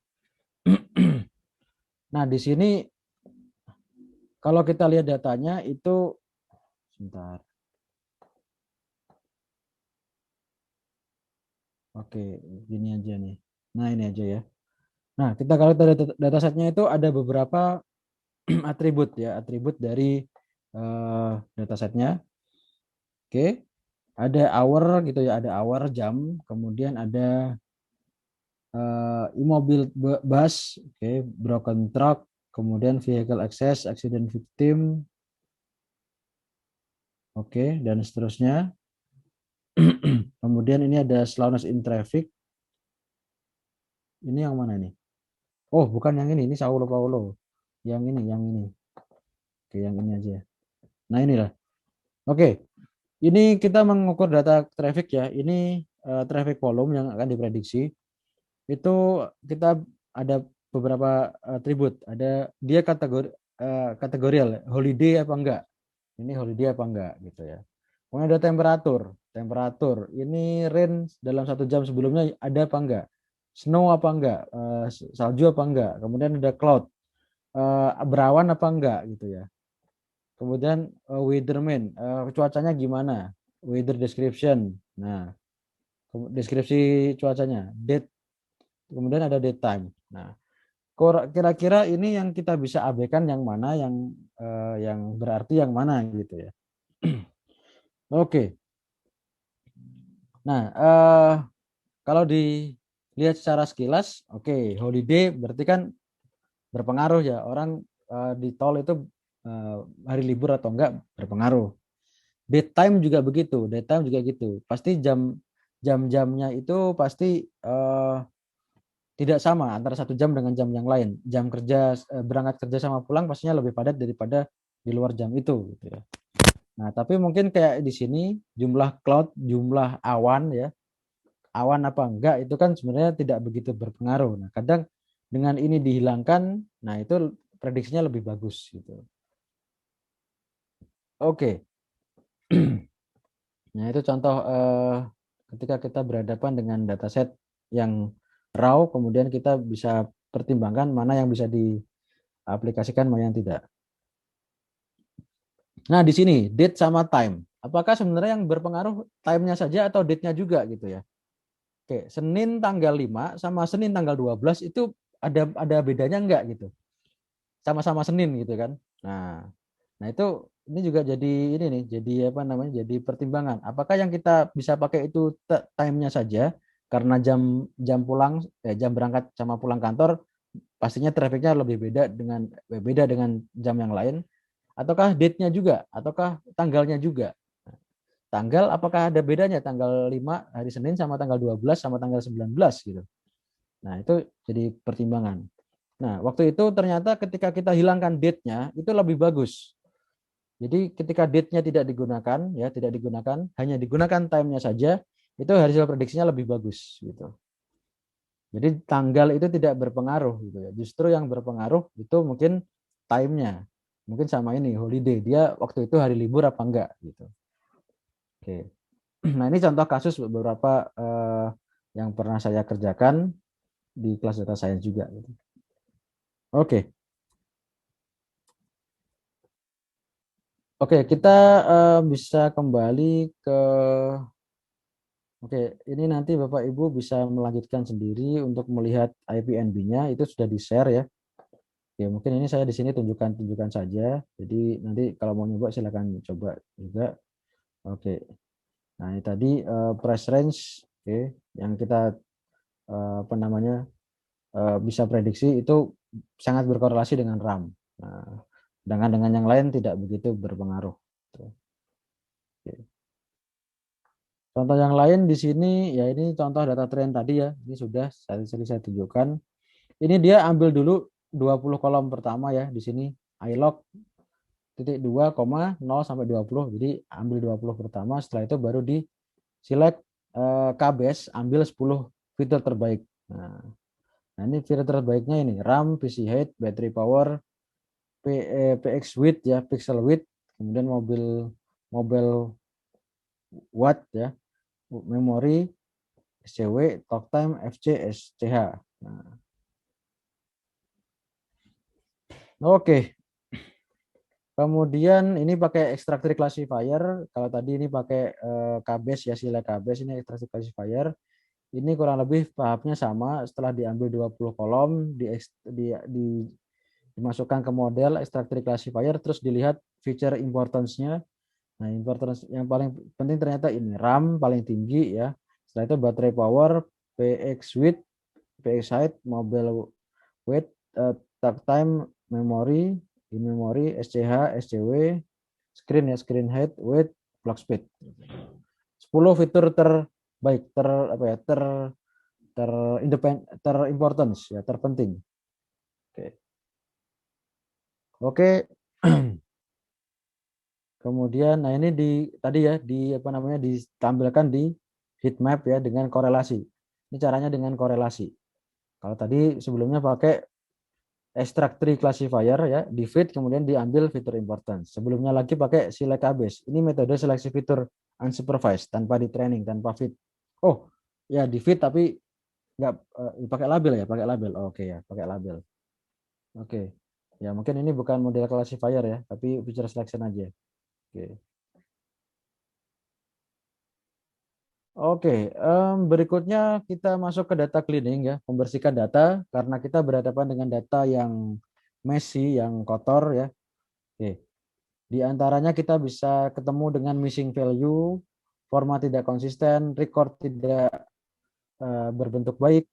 Nah, di sini kalau kita lihat datanya itu sebentar. Oke, gini aja nih. Nah, ini aja ya. Nah, kita kalau datasetnya itu ada beberapa atribut ya, atribut dari datasetnya. Oke, ada hour gitu ya, ada hour jam, kemudian ada immobile bus, oke, broken truck, kemudian vehicle access, accident victim, oke, dan seterusnya. Kemudian ini ada slowness in traffic. Ini yang mana ini? Oh, bukan yang ini Sao Paulo. Yang ini. Oke, yang ini aja. Nah, inilah. Oke, ini kita mengukur data traffic ya. Ini traffic volume yang akan diprediksi. Itu kita ada beberapa atribut. Ada dia kategorial, holiday apa enggak. Ini holiday apa enggak gitu ya. Kemudian ada temperatur. Temperatur. Ini rain dalam 1 jam sebelumnya ada apa enggak. Snow apa enggak. Salju apa enggak. Kemudian ada cloud. Berawan apa enggak gitu ya. Kemudian weatherman. Cuacanya gimana. Weather description. Nah, deskripsi cuacanya. Date. Kemudian ada date time. Nah, kira-kira ini yang kita bisa abaikan yang mana, yang berarti yang mana gitu ya. Oke. Nah, kalau dilihat secara sekilas, oke, holiday berarti kan berpengaruh ya. Orang di tol itu hari libur atau enggak berpengaruh. Daytime juga begitu, daytime juga gitu. Pasti jam-jamnya itu pasti tidak sama antara 1 jam dengan jam yang lain. Jam kerja berangkat kerja sama pulang pastinya lebih padat daripada di luar jam itu gitu ya. Nah, tapi mungkin kayak di sini jumlah cloud, jumlah awan ya, awan apa enggak itu kan sebenarnya tidak begitu berpengaruh. Nah, kadang dengan ini dihilangkan, nah itu prediksinya lebih bagus gitu. Oke. Nah, itu contoh ketika kita berhadapan dengan dataset yang raw, kemudian kita bisa pertimbangkan mana yang bisa diaplikasikan, mana yang tidak. Nah, di sini date sama time. Apakah sebenarnya yang berpengaruh time-nya saja atau date-nya juga gitu ya? Oke, Senin tanggal 5 sama Senin tanggal 12 itu ada bedanya enggak gitu? Sama-sama Senin gitu kan. Nah, nah itu ini juga jadi ini nih, jadi apa namanya? Jadi pertimbangan. Apakah yang kita bisa pakai itu time-nya saja karena jam pulang jam berangkat sama pulang kantor pastinya trafiknya lebih beda dengan jam yang lain, ataukah date-nya juga ataukah tanggalnya juga. Tanggal apakah ada bedanya tanggal 5 hari Senin sama tanggal 12 sama tanggal 19 gitu. Nah, itu jadi pertimbangan. Nah, waktu itu ternyata ketika kita hilangkan date-nya itu lebih bagus. Jadi ketika date-nya tidak digunakan, hanya digunakan time-nya saja, itu hasil prediksinya lebih bagus gitu. Jadi tanggal itu tidak berpengaruh gitu ya. Justru yang berpengaruh itu mungkin time-nya. Mungkin sama ini holiday, dia waktu itu hari libur apa enggak gitu. Oke. Nah, ini contoh kasus beberapa yang pernah saya kerjakan di kelas data science juga gitu. Oke. Oke, kita bisa kembali ke Oke, ini nanti Bapak Ibu bisa melanjutkan sendiri untuk melihat IPNB-nya itu sudah di-share ya. Ya, mungkin ini saya di sini tunjukkan saja. Jadi nanti kalau mau nyoba silakan coba juga. Oke. Nah, ini tadi price range oke yang kita apa namanya bisa prediksi itu sangat berkorelasi dengan RAM. Nah, dengan yang lain tidak begitu berpengaruh. Oke. Contoh yang lain di sini ya ini contoh data trend tadi ya. Ini sudah saya tunjukkan. Ini dia ambil dulu 20 kolom pertama ya di sini ilog titik 2,0 sampai 20. Jadi ambil 20 pertama, setelah itu baru di select KBS, ambil 10 fitur terbaik. Nah, ini fitur terbaiknya ini RAM, PC height, battery power, PX width ya, pixel width, kemudian mobile watt ya. memori, SCW, talk time, FC, SCH. Nah, oke. Kemudian ini pakai extractor classifier. Kalau tadi ini pakai KBase ya, sila KBase, ini extractor classifier. Ini kurang lebih tahapnya sama. Setelah diambil 20 kolom, dimasukkan ke model extractor classifier, terus dilihat feature importance-nya. Nah, importance yang paling penting ternyata ini RAM paling tinggi ya. Setelah itu baterai power, PX width, PX height, mobile weight, talk time, memory, in memory, SCH, SCW, screen ya, screen height, weight, clock speed. 10 fitur terbaik, apa ya, importance ya, terpenting. Oke. Oke. Kemudian nah ini tadi ya apa namanya ditampilkan di heat map ya dengan korelasi. Ini caranya dengan korelasi. Kalau tadi sebelumnya pakai extract tree classifier ya, di feed kemudian diambil fitur importance. Sebelumnya lagi pakai select base. Ini metode seleksi fitur unsupervised tanpa di training, tanpa feed. Oh, ya di feed tapi nggak pakai label ya, pakai label. Oke ya, pakai label. Oke. Ya, mungkin ini bukan model classifier ya, tapi feature selection aja. Oke. Oke, berikutnya kita masuk ke data cleaning ya, membersihkan data karena kita berhadapan dengan data yang messy, yang kotor ya. Oke, di antaranya kita bisa ketemu dengan missing value, format tidak konsisten, record tidak berbentuk baik,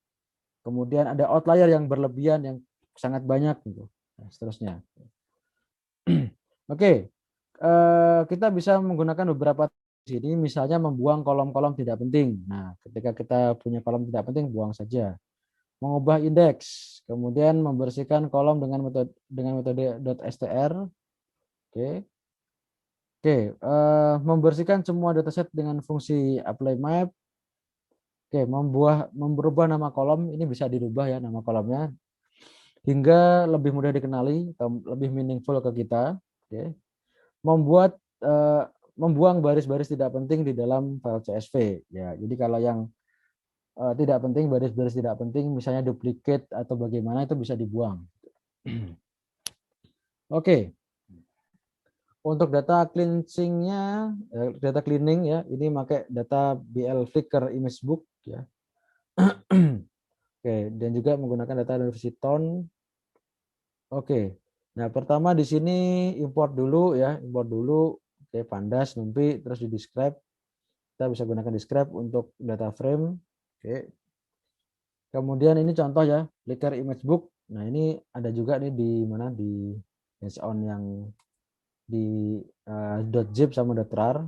kemudian ada outlier yang berlebihan yang sangat banyak gitu, nah, seterusnya. Oke, kita bisa menggunakan beberapa sini, misalnya membuang kolom-kolom tidak penting. Nah, ketika kita punya kolom tidak penting, buang saja. Mengubah indeks, kemudian membersihkan kolom dengan metode .str. Oke. Oke, membersihkan semua dataset dengan fungsi apply map. Oke, merubah nama kolom, ini bisa dirubah ya nama kolomnya hingga lebih mudah dikenali, lebih meaningful ke kita. Oke. Membuat membuang baris-baris tidak penting di dalam file CSV ya. Jadi kalau yang tidak penting, baris-baris tidak penting, misalnya duplicate atau bagaimana, itu bisa dibuang. Oke. Untuk data cleansingnya, data cleaning ya, ini pakai data BL Flickr Image Book ya. Oke, dan juga menggunakan data dari versi tone. Oke. Nah, pertama di sini import dulu ya, import dulu. Oke, pandas, numpy, terus di describe. Kita bisa gunakan describe untuk data frame. Oke. Kemudian ini contoh ya, Flickr Image Book. Nah, ini ada juga nih di mana di hands on yang di .zip sama .rar.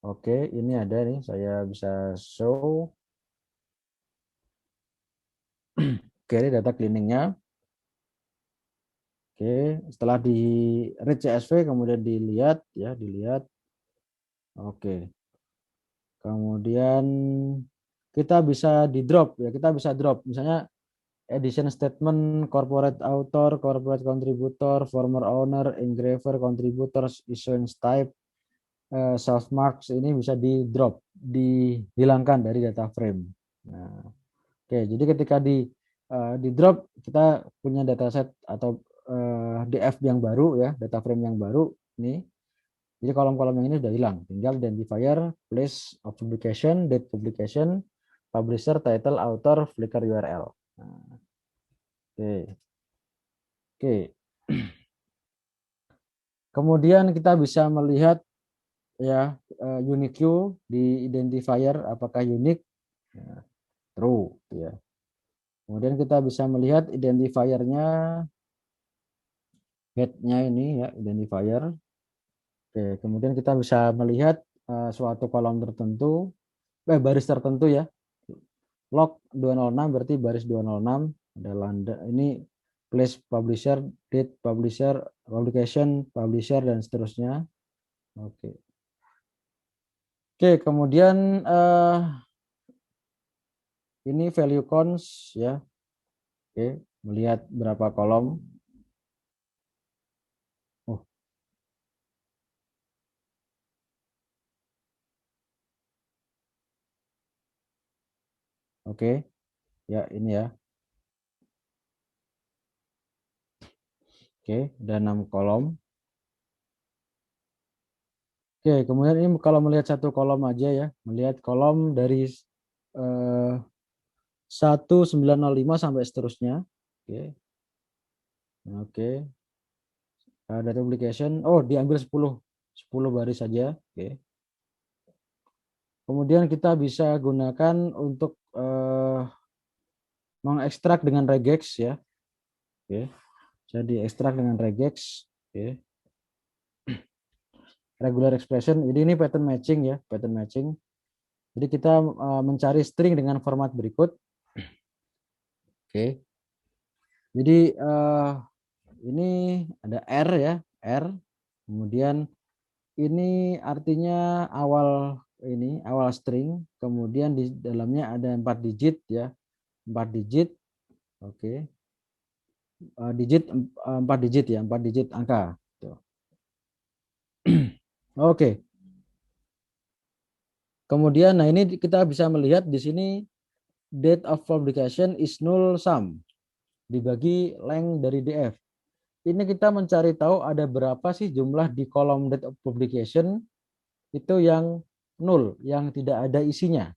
Oke, ini ada nih, saya bisa show. Oke, ini data cleaningnya. Oke, setelah di read CSV kemudian dilihat ya, dilihat. Oke. Kemudian kita bisa di drop ya, kita bisa drop misalnya edition statement, corporate author, corporate contributor, former owner, engraver, contributors, issuance type, self marks, ini bisa di drop, dihilangkan dari data frame. Nah, oke, jadi ketika di drop kita punya dataset atau DF yang baru ya, data frame yang baru ini. Jadi kolom-kolom yang ini sudah hilang, tinggal identifier, place of publication, date publication, publisher, title, author, Flickr URL. Nah, oke. Oke. Kemudian kita bisa melihat ya unique di identifier apakah unik, nah, true ya. Kemudian kita bisa melihat identifiernya, head-nya ini ya, identifier. Oke, kemudian kita bisa melihat suatu kolom tertentu, baris tertentu ya. Log 206 berarti baris 206, ada lambda ini, place publisher, date publisher, publication, publisher dan seterusnya. Oke. Oke, kemudian ini value cons ya. Oke, melihat berapa kolom. Oh, Oke, ya ini ya. Oke, ada 6 kolom. Oke, kemudian ini kalau melihat satu kolom aja ya, melihat kolom dari 1905 sampai seterusnya. Oke, oke. Data publication, oh diambil 10 baris saja. Oke. Kemudian kita bisa gunakan untuk mengekstrak dengan regex ya. Oke. Jadi ekstrak dengan regex. Oke. Regular expression. Jadi ini pattern matching ya, pattern matching. Jadi kita mencari string dengan format berikut. Oke. Jadi ini ada R ya, R. Kemudian ini artinya awal string. Kemudian di dalamnya ada 4 digit ya, 4 digit. Oke. Digit 4 digit ya, 4 digit angka. Tuh. Oke. Kemudian nah ini kita bisa melihat di sini date of publication is null sum dibagi length dari DF. Ini kita mencari tahu ada berapa sih jumlah di kolom date of publication itu yang null, yang tidak ada isinya.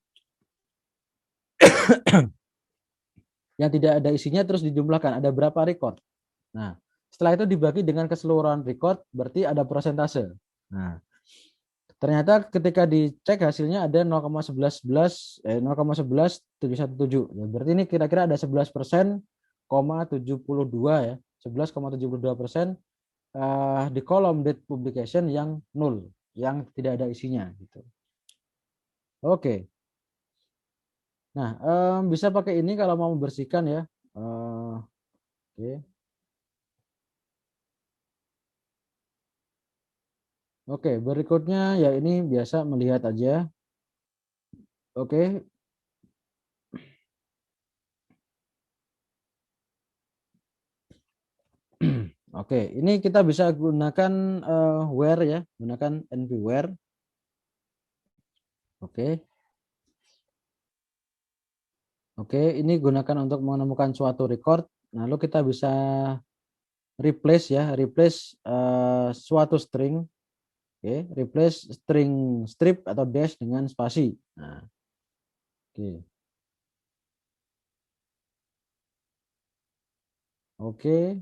Yang tidak ada isinya terus dijumlahkan, ada berapa record. Nah, setelah itu dibagi dengan keseluruhan record, berarti ada persentase. Nah, ternyata ketika dicek hasilnya ada 0,11 ya, berarti ini kira-kira ada 11%, 72 ya, 11,72% di kolom date publication yang null, yang tidak ada isinya gitu. Oke. Nah, bisa pakai ini kalau mau membersihkan ya. Oke. Oke, berikutnya ya ini biasa melihat aja. Oke. Oke, ini kita bisa gunakan where ya, gunakan np where. Oke. Oke, ini gunakan untuk menemukan suatu record. Lalu kita bisa replace ya, replace suatu string. Oke, replace string strip atau dash dengan spasi. Nah, oke. Oke.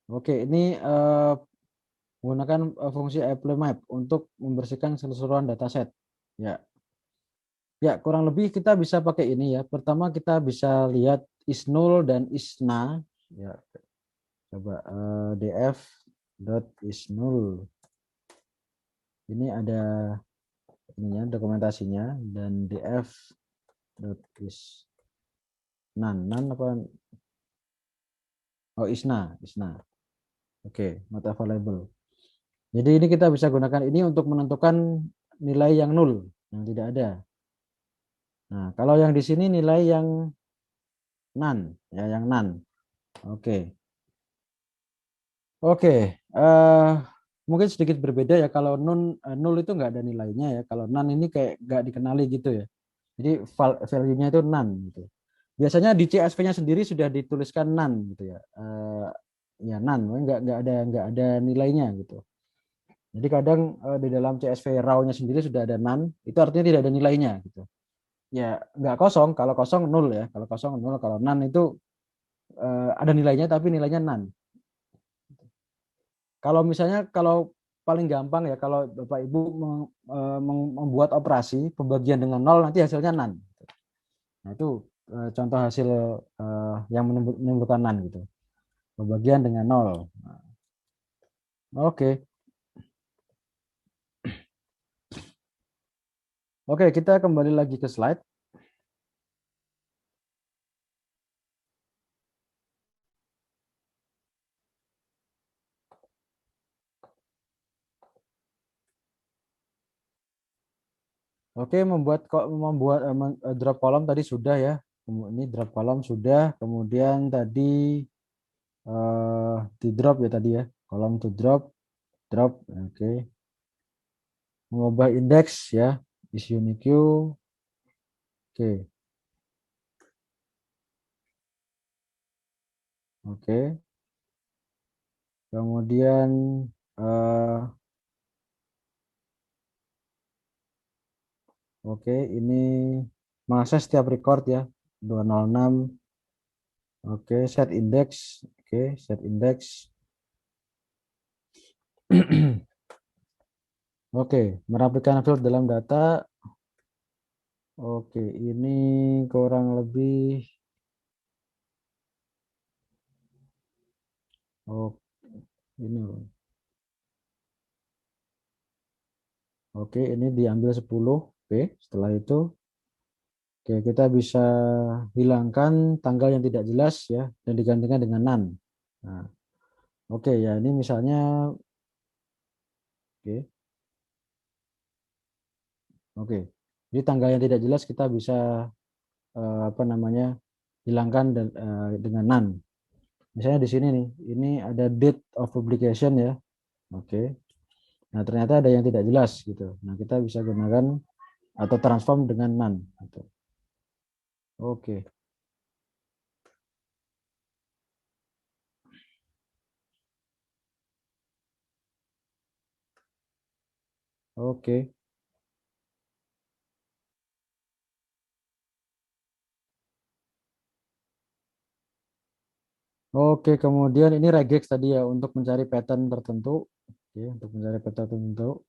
Oke, ini menggunakan fungsi apply map untuk membersihkan keseluruhan dataset. Ya. Ya, kurang lebih kita bisa pakai ini ya. Pertama kita bisa lihat is null dan is na. Ya, coba df dot is null. Ini ada ininya dokumentasinya dan df dot is nan apa? Oh, isna. Oke, not available. Jadi ini kita bisa gunakan ini untuk menentukan nilai yang nol, yang tidak ada. Nah, kalau yang di sini nilai yang none, ya yang none. Oke. Oke, mungkin sedikit berbeda ya. Kalau nol itu nggak ada nilainya ya. Kalau none ini kayak nggak dikenali gitu ya. Jadi value-nya itu none gitu. Biasanya di CSV-nya sendiri sudah dituliskan none gitu ya. Ya none, nggak ada nilainya gitu. Jadi kadang di dalam CSV raw-nya sendiri sudah ada none, itu artinya tidak ada nilainya gitu. Ya nggak kosong, kalau kosong nol ya. Kalau kosong nol, kalau none itu ada nilainya tapi nilainya none. Kalau misalnya kalau paling gampang ya kalau Bapak Ibu membuat operasi pembagian dengan nol nanti hasilnya none. Nah itu contoh hasil yang menimbulkan none gitu. Pembagian dengan nol. Nah, oke. Oke, kita kembali lagi ke slide. Oke, drop kolom tadi sudah ya. Ini drop kolom sudah, kemudian tadi di drop ya tadi ya. Kolom to drop, drop. Oke. mengubah indeks ya, is unique. Oke. Oke. Kemudian eh, oke, ini mengakses setiap record ya. 206. Oke, set index. Oke, set index. Oke, merapikan field dalam data. Oke, ini kurang lebih. Oh, ini. Oke, ini diambil 10. Oke, setelah itu oke, kita bisa hilangkan tanggal yang tidak jelas ya dan digantikan dengan none. Nah, oke ya, ini misalnya oke. Oke. Jadi tanggal yang tidak jelas kita bisa apa namanya? Hilangkan dengan none. Misalnya di sini nih, ini ada date of publication ya. Oke. Nah, ternyata ada yang tidak jelas gitu. Nah, kita bisa gunakan atau transform dengan none gitu. Oke. Oke. Oke, kemudian ini regex tadi ya untuk mencari pattern tertentu. Oke, untuk mencari pattern tertentu.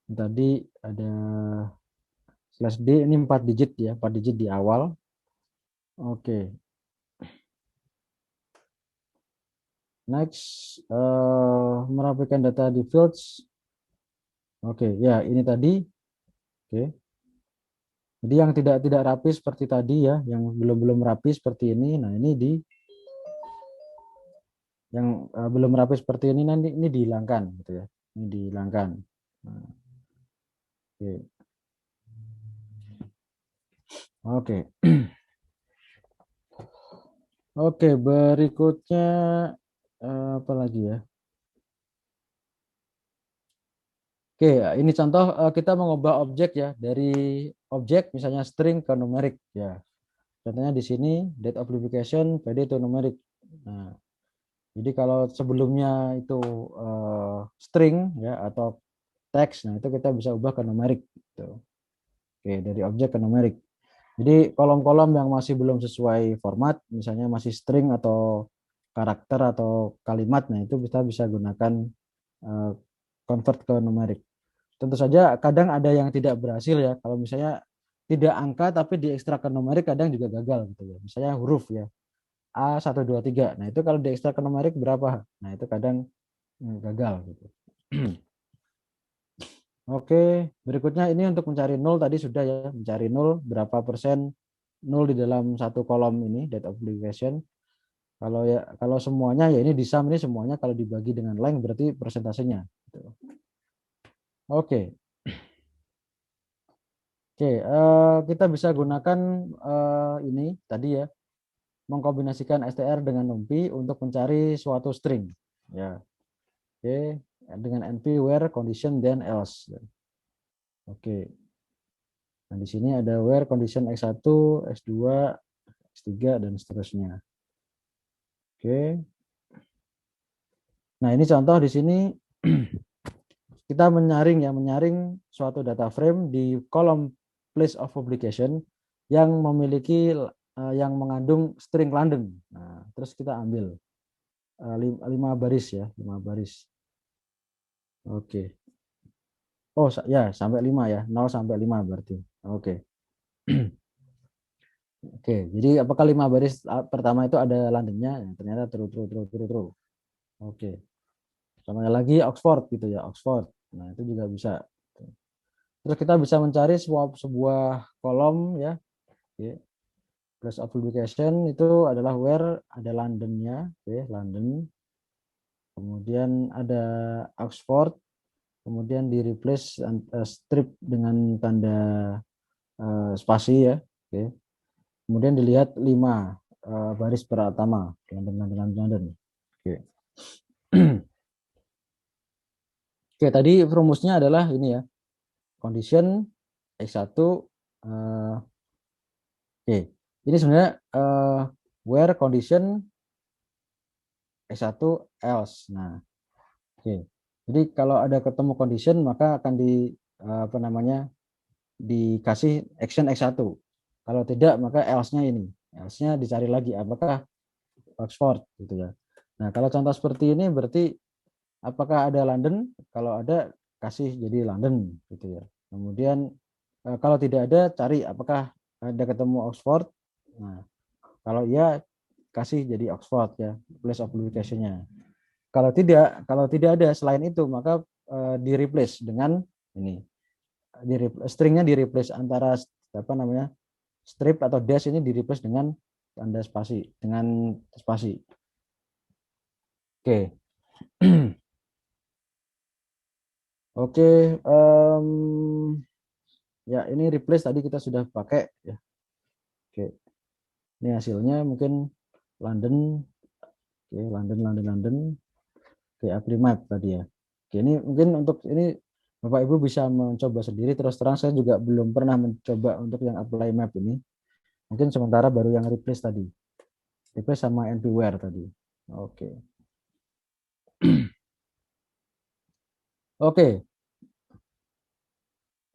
Tadi ada slash D ini 4 digit ya, 4 digit di awal. Oke. Next, merapikan data di fields. Oke, ya ini tadi. Oke. Jadi yang tidak rapi seperti tadi ya, yang belum rapi seperti ini. Nah, ini yang belum rapi seperti ini nanti ini dihilangkan gitu ya. Ini dihilangkan. Nah, oke. Oke. Oke, berikutnya apa lagi ya? Oke, ini contoh kita mengubah objek ya dari objek misalnya string ke numerik ya. Contohnya di sini date of publication PD to numerik. Nah, jadi kalau sebelumnya itu string ya atau teks, nah itu kita bisa ubah ke numerik. Gitu. Oke, dari objek ke numerik. Jadi kolom-kolom yang masih belum sesuai format, misalnya masih string atau karakter atau kalimat, nah itu kita bisa gunakan eh, convert ke numerik. Tentu saja kadang ada yang tidak berhasil ya. Kalau misalnya tidak angka tapi diekstrak ke numerik kadang juga gagal gitu ya. Misalnya huruf ya. A 1 2 3. Nah, itu kalau diekstrak ke numerik berapa? Nah, itu kadang gagal gitu. Oke, berikutnya ini untuk mencari nol tadi sudah ya, mencari nol berapa persen nol di dalam satu kolom ini date of publication. Kalau semuanya ya ini di sum ini semuanya kalau dibagi dengan length berarti persentasenya gitu. Oke. Oke, kita bisa gunakan ini tadi ya, mengkombinasikan str dengan numpy untuk mencari suatu string. Ya, oke, dengan np where condition then else. Oke. Nah, di sini ada where condition x1, x2, x3 dan seterusnya. Oke. Nah, ini contoh di sini kita menyaring suatu data frame di kolom place of publication yang memiliki yang mengandung string London. Nah, terus kita ambil 5 baris ya, 5 baris. Oke. Oh ya, sampai 5 ya, 0 sampai 5 berarti. Oke. Oke, jadi apakah 5 baris pertama itu ada Londonnya? Ya, ternyata true, true, true, true, true. Oke. Sama lagi Oxford gitu ya, Oxford. Nah, itu juga bisa. Terus kita bisa mencari sebuah kolom ya. Oke. Place of publication itu adalah where ada Londonnya, oke, London. Kemudian ada Oxford, kemudian di replace strip dengan tanda spasi ya, oke. Kemudian dilihat 5 baris pertama, London, London, London, London. Oke. Oke, tadi rumusnya adalah ini ya. condition X1 oke. Ini sebenarnya where condition X1 else. Nah, oke. Jadi kalau ada ketemu condition maka akan apa namanya? Dikasih action X1. Kalau tidak maka else-nya ini. Else-nya dicari lagi apakah Oxford gitu ya. Nah, kalau contoh seperti ini berarti apakah ada London? Kalau ada kasih jadi London gitu ya. Kemudian kalau tidak ada cari apakah ada ketemu Oxford. Nah, kalau iya kasih jadi Oxford ya, place of publication-nya. Kalau tidak ada selain itu maka di replace dengan ini. Stringnya di replace antara apa namanya? Strip atau dash ini di replace dengan tanda spasi, dengan spasi. Oke. Oke, ya ini replace tadi kita sudah pakai ya. Oke, ini hasilnya mungkin London, oke London. Oke, April Map tadi ya. Oke, ini mungkin untuk ini Bapak Ibu bisa mencoba sendiri. Terus terang saya juga belum pernah mencoba untuk yang apply map ini. Mungkin sementara baru yang replace tadi, replace sama npware tadi. Oke, oke.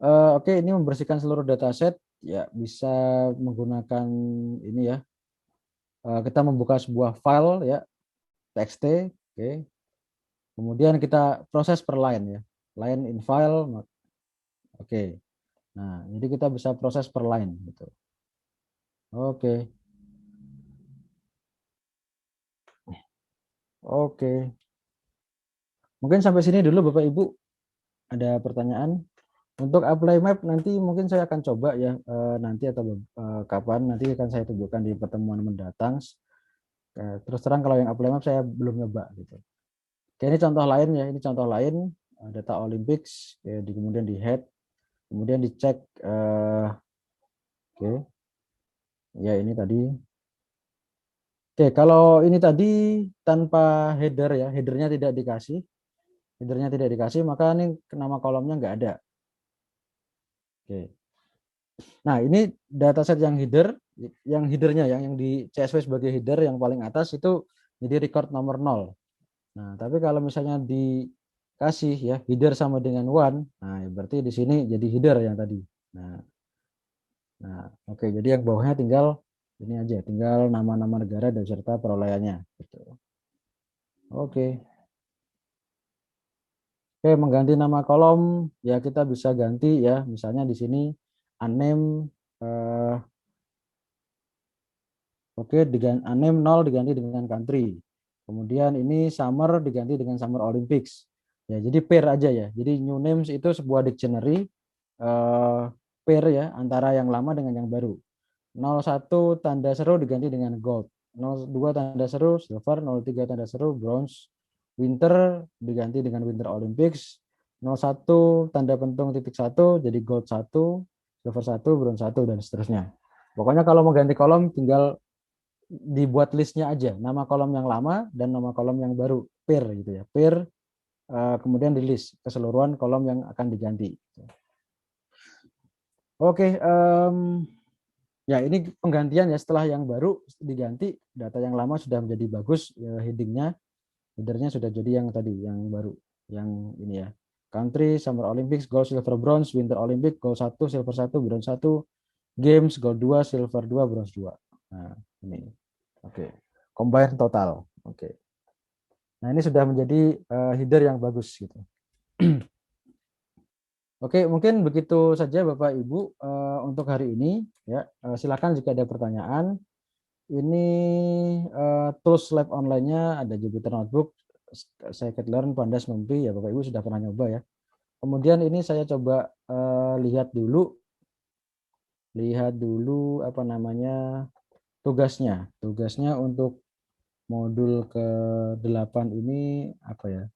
Oke, ini membersihkan seluruh dataset ya bisa menggunakan ini ya. Kita membuka sebuah file ya txt, oke. Kemudian kita proses per line ya. Line in file, oke. Nah, jadi kita bisa proses per line gitu. Oke. Oke. Mungkin sampai sini dulu Bapak Ibu. Ada pertanyaan? Untuk apply map nanti mungkin saya akan coba ya nanti atau kapan nanti akan saya tunjukkan di pertemuan mendatang. Terus terang kalau yang apply map saya belum nyoba gitu. Oke, ini contoh lain ya, ini contoh lain data Olympics ya, kemudian di head, kemudian dicek oke. Ya ini tadi. Oke, kalau ini tadi tanpa header ya, headernya tidak dikasih, maka ini nama kolomnya nggak ada. Oke. Nah, ini dataset yang headernya yang di CSV sebagai header yang paling atas itu jadi record nomor 0. Nah, tapi kalau misalnya dikasih ya header sama dengan one, nah berarti di sini jadi header yang tadi. Nah, oke, jadi yang bawahnya tinggal ini aja, tinggal nama-nama negara dan serta perolehannya gitu. Oke. Oke, mengganti nama kolom ya kita bisa ganti ya, misalnya di sini unnamed oke, unnamed 0 diganti dengan country. Kemudian ini summer diganti dengan Summer Olympics. Ya, jadi pair aja ya. Jadi new names itu sebuah dictionary pair ya antara yang lama dengan yang baru. 01 tanda seru diganti dengan gold. 02 tanda seru silver, 03 tanda seru bronze. Winter diganti dengan Winter Olympics. 01 tanda pentung titik 1 jadi gold 1, silver 1, bronze 1 dan seterusnya. Pokoknya kalau mau ganti kolom tinggal dibuat listnya aja, nama kolom yang lama dan nama kolom yang baru, pair gitu ya, pair kemudian di list keseluruhan kolom yang akan diganti. Oke, ya ini penggantian ya setelah yang baru diganti, data yang lama sudah menjadi bagus, ya, headernya sudah jadi yang tadi, yang baru, yang ini ya, country, Summer Olympics, gold, silver, bronze, Winter Olympic, gold 1, silver 1, bronze 1, games, gold 2, silver 2, bronze 2. Nah, ini. Oke. Combine total. Oke. Nah, ini sudah menjadi header yang bagus gitu. Oke, mungkin begitu saja Bapak Ibu untuk hari ini ya. Silakan jika ada pertanyaan. Ini tools lab online-nya ada Jupyter Notebook, Scikit-learn, Pandas, Numpy ya Bapak Ibu sudah pernah nyoba ya. Kemudian ini saya coba lihat dulu apa namanya tugasnya. Tugasnya untuk modul ke-8 ini apa ya?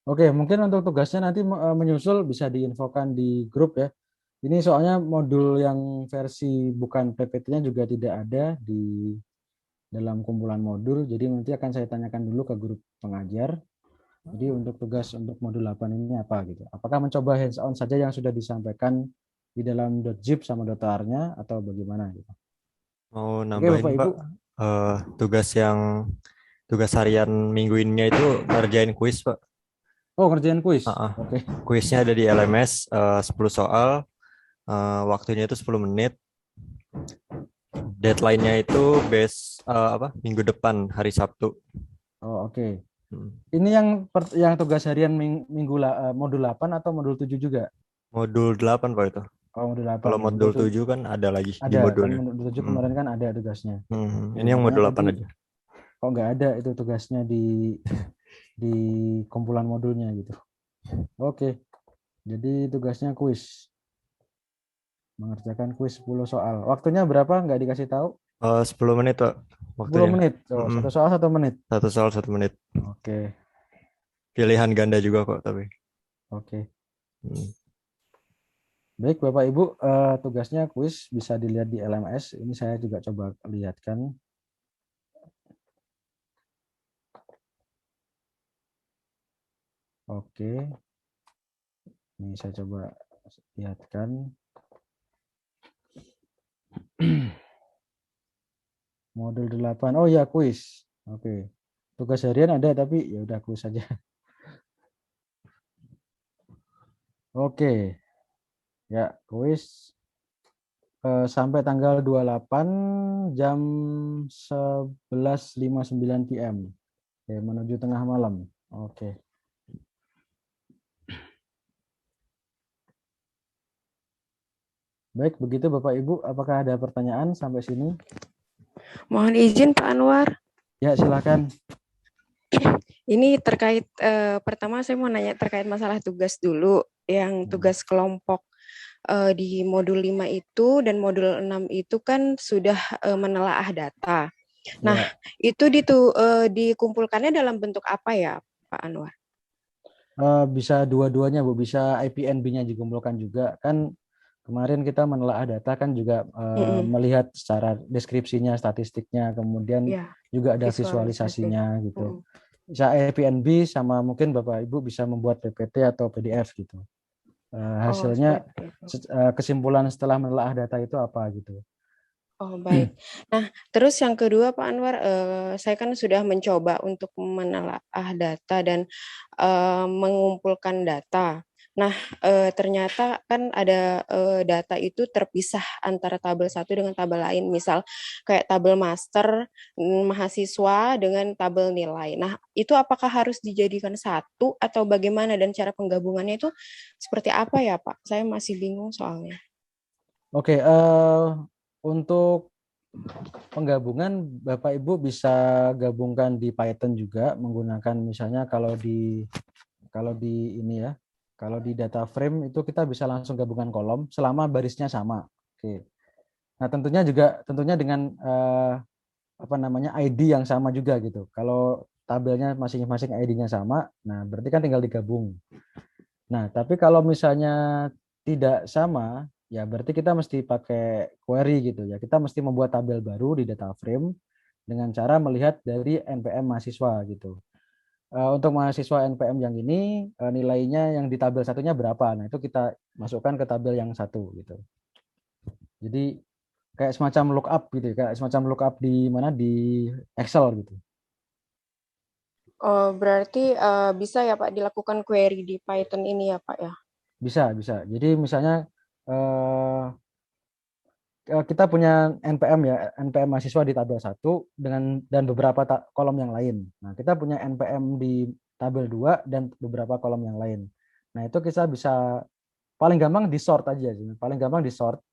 Oke, mungkin untuk tugasnya nanti menyusul bisa diinfokan di grup ya. Ini soalnya modul yang versi bukan PPT-nya juga tidak ada di dalam kumpulan modul. Jadi nanti akan saya tanyakan dulu ke grup pengajar. Jadi untuk tugas untuk modul 8 ini apa gitu. Apakah mencoba hands on saja yang sudah disampaikan di dalam .zip sama .tar-nya atau bagaimana gitu. Mau Oke, nambahin Bapak Ibu. Pak, eh, tugas harian minggu ini itu ngerjain kuis Pak. Oh, ngerjain kuis. Ah, ah. Oke. Kuisnya ada di LMS, 10 soal, waktunya itu 10 menit. Deadline-nya itu minggu depan hari Sabtu. Oh, oke. Hmm. Ini yang tugas harian modul 8 atau modul 7 juga? Modul 8 Pak itu. Oh, modul 8 Kalau ya. modul 7 kan ada lagi di Ada kan modulnya. modul 7 Hmm. kemarin kan ada tugasnya. Ini yang Makanya modul tadi 8 aja. kok nggak ada itu tugasnya di kumpulan modulnya gitu. Oke. Jadi tugasnya kuis. Mengerjakan kuis 10 soal. Waktunya berapa? Nggak dikasih tahu. 10 menit Pak 10 waktunya. menit. Oh, satu soal 1 menit. Satu soal 1 menit. Oke. Pilihan ganda juga kok tapi. Oke. Hmm. Baik, Bapak Ibu, tugasnya kuis bisa dilihat di LMS. Ini saya juga coba lihatkan. Oke. Ini saya coba lihatkan. Modul 8. Oh ya, kuis. Oke. Tugas harian ada tapi ya udah kuis saja. Oke. Ya, kuis sampai tanggal 28 jam 11.59 PM. Oke, menuju tengah malam. Oke. Baik, begitu Bapak Ibu, apakah ada pertanyaan sampai sini? Mohon izin Pak Anwar. Ya, silakan. Ini terkait pertama saya mau nanya terkait masalah tugas dulu, yang tugas kelompok di modul 5 itu dan modul 6 itu kan sudah menelaah data. Nah, Ya. itu dikumpulkannya dalam bentuk apa ya, Pak Anwar? Bisa dua-duanya, Bu. Bisa IPNB-nya dikumpulkan juga. Kan kemarin kita menelaah data kan juga melihat secara deskripsinya, statistiknya, kemudian Ya, juga ada visualisasi. visualisasinya gitu. Bisa IPNB sama mungkin Bapak Ibu bisa membuat PPT atau PDF gitu. Hasilnya kesimpulan setelah menelaah data itu apa gitu. Oh, baik. Nah, terus yang kedua Pak Anwar, saya kan sudah mencoba untuk menelaah data dan mengumpulkan data. Nah, ternyata kan ada data itu terpisah antara tabel satu dengan tabel lain. Misal kayak tabel master mahasiswa dengan tabel nilai. Nah, itu apakah harus dijadikan satu atau bagaimana dan cara penggabungannya itu seperti apa ya, Pak? Saya masih bingung soalnya. Oke, untuk penggabungan Bapak Ibu bisa gabungkan di Python juga menggunakan misalnya kalau di ini ya, kalau di data frame itu kita bisa langsung gabungkan kolom selama barisnya sama. Oke. Nah, tentunya dengan ID yang sama juga gitu. Kalau tabelnya masing-masing ID-nya sama, nah berarti kan tinggal digabung. Nah, tapi kalau misalnya tidak sama, ya berarti kita mesti pakai query gitu ya. Kita mesti membuat tabel baru di data frame dengan cara melihat dari NPM mahasiswa gitu. Untuk mahasiswa NPM yang ini nilainya yang di tabel satunya berapa? Nah, itu kita masukkan ke tabel yang satu gitu. Jadi kayak semacam lookup gitu, kayak semacam lookup di mana di Excel gitu. Oh, berarti bisa ya Pak dilakukan query di Python ini ya Pak ya? Bisa. Jadi misalnya kita punya NPM ya, NPM mahasiswa di tabel 1 dan beberapa kolom yang lain. Nah, kita punya NPM di tabel 2 dan beberapa kolom yang lain. Nah, itu kita bisa paling gampang di sort aja sih. Paling gampang di sort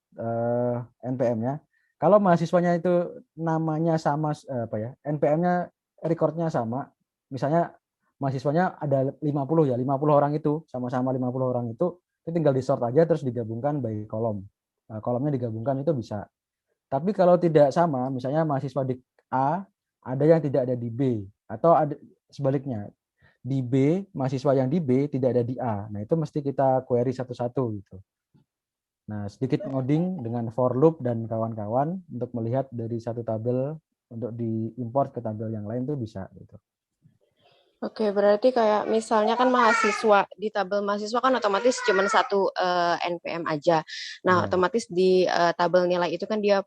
NPM-nya. Kalau mahasiswanya itu namanya sama NPM-nya recordnya sama. Misalnya mahasiswanya ada 50 ya, 50 orang itu sama-sama 50 orang itu tinggal di sort aja terus digabungkan by kolom. Kolomnya digabungkan itu bisa. Tapi kalau tidak sama, misalnya mahasiswa di A ada yang tidak ada di B atau ada sebaliknya. di B, mahasiswa yang di B tidak ada di A. Nah, itu mesti kita query satu-satu gitu. Nah, sedikit ngoding dengan for loop dan kawan-kawan untuk melihat dari satu tabel untuk diimport ke tabel yang lain tuh bisa gitu. Oke, berarti kayak misalnya kan mahasiswa, di tabel mahasiswa kan otomatis cuma satu NPM aja. Nah, Ya, otomatis di tabel nilai itu kan dia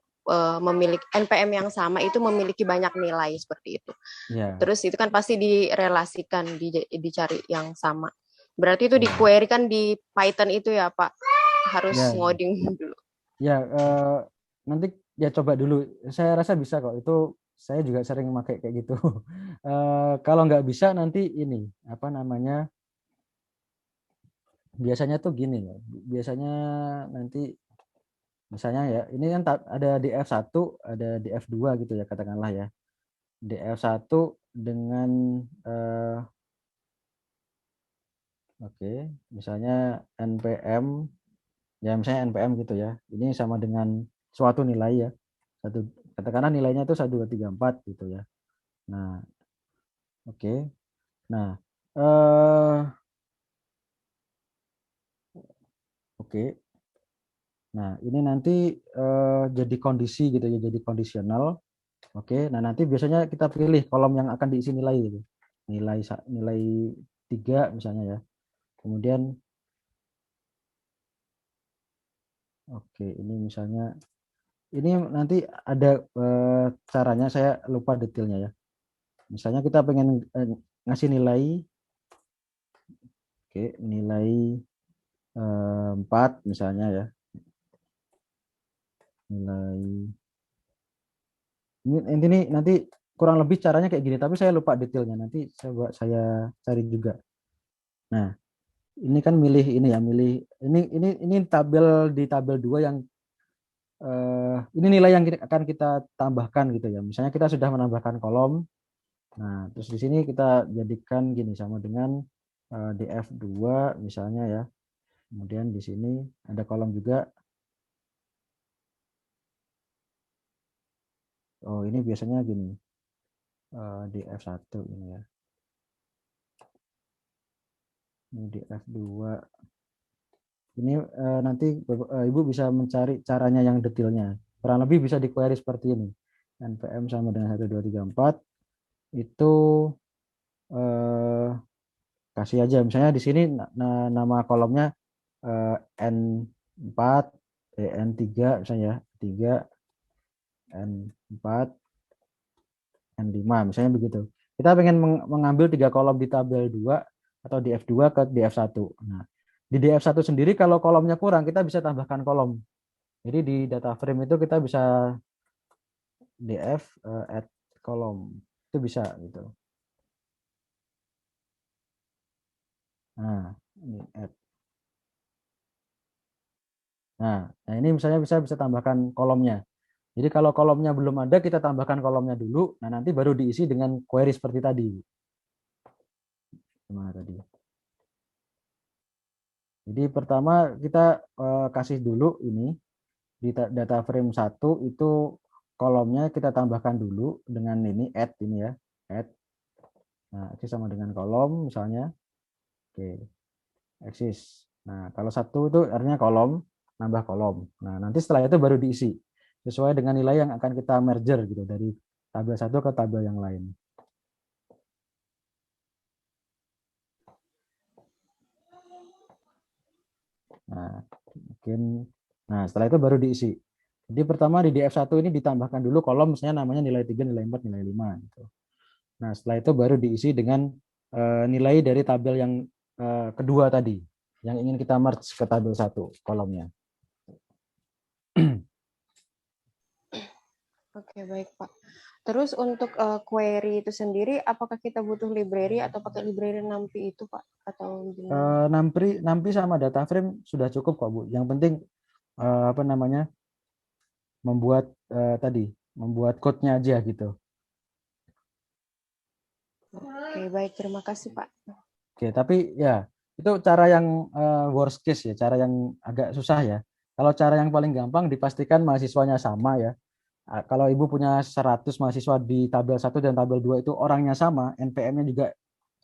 memiliki NPM yang sama itu memiliki banyak nilai seperti itu. ya, Terus itu kan pasti direlasikan, dicari yang sama. Berarti itu di ya, query kan di Python itu ya, Pak. Harus ya, ngoding dulu. ya. Nanti ya coba dulu. Saya rasa bisa kok. Itu saya juga sering pakai kayak gitu. Kalau nggak bisa nanti ini apa namanya? Biasanya tuh gini ya. Biasanya nanti misalnya ya, ini kan ada di F1, ada di F2 gitu ya katakanlah ya. Di F1 dengan oke, misalnya NPM, ya misalnya NPM gitu ya. Ini sama dengan suatu nilai ya. Satu katakanlah nilainya itu 1 2 3 4 gitu ya. Nah, oke. Nah, eh oke. Nah, ini nanti jadi kondisi gitu ya, jadi kondisional. Oke. Nah, nanti biasanya kita pilih kolom yang akan diisi nilai gitu. Nilai 3 misalnya ya. Kemudian oke, ini misalnya ini nanti ada caranya, saya lupa detailnya ya. Misalnya kita pengen ngasih nilai, oke, nilai 4 misalnya ya. Nilai ini nanti kurang lebih caranya kayak gini, tapi saya lupa detailnya. Nanti coba saya cari juga. Nah, ini kan milih ini ya, milih ini tabel di tabel 2 yang ini nilai yang akan kita tambahkan gitu ya. Misalnya kita sudah menambahkan kolom. Nah, terus di sini kita jadikan gini sama dengan di F2 misalnya ya. Kemudian di sini ada kolom juga. Oh, ini biasanya gini. Di F1 ini ya. Ini di F2. Ini nanti Ibu bisa mencari caranya yang detailnya. Kurang lebih bisa di-query seperti ini. NPM sama dengan 1 2 3 4 itu kasih aja misalnya di sini nama kolomnya N4, N3 misalnya ya, 3, N4, N5 misalnya begitu. Kita pengen mengambil 3 kolom di tabel 2 atau di F2 ke di F1. Nah, di DF1 sendiri kalau kolomnya kurang kita bisa tambahkan kolom. Jadi di data frame itu kita bisa df add kolom. Itu bisa gitu. Nah, ini add. Nah, ini misalnya bisa tambahkan kolomnya. Jadi kalau kolomnya belum ada, kita tambahkan kolomnya dulu. Nah, nanti baru diisi dengan query seperti tadi. Gimana tadi? Jadi pertama kita kasih dulu ini di data frame 1 itu kolomnya kita tambahkan dulu dengan ini add ini ya, add. Nah, aksis sama dengan kolom misalnya. Oke, aksis. Nah, kalau 1 itu artinya kolom, nambah kolom. Nah, nanti setelah itu baru diisi sesuai dengan nilai yang akan kita merger gitu dari tabel 1 ke tabel yang lain. Nah, mungkin setelah itu baru diisi. Jadi pertama di DF1 ini ditambahkan dulu kolom misalnya namanya nilai 3, nilai 4, nilai 5 gitu. Nah, setelah itu baru diisi dengan nilai dari tabel yang kedua tadi yang ingin kita merge ke tabel 1 kolomnya. Oke, baik, Pak. Terus untuk query itu sendiri, apakah kita butuh library atau pakai library NumPy itu, Pak? Atau gimana? NumPy sama data frame sudah cukup kok, Bu. Yang penting apa namanya? membuat code-nya aja gitu. Oke, baik. Terima kasih, Pak. Oke, tapi ya itu cara yang worst case ya, cara yang agak susah ya. Kalau cara yang paling gampang dipastikan mahasiswanya sama ya. Kalau Ibu punya 100 mahasiswa di tabel 1 dan tabel 2 itu orangnya sama, NPM-nya juga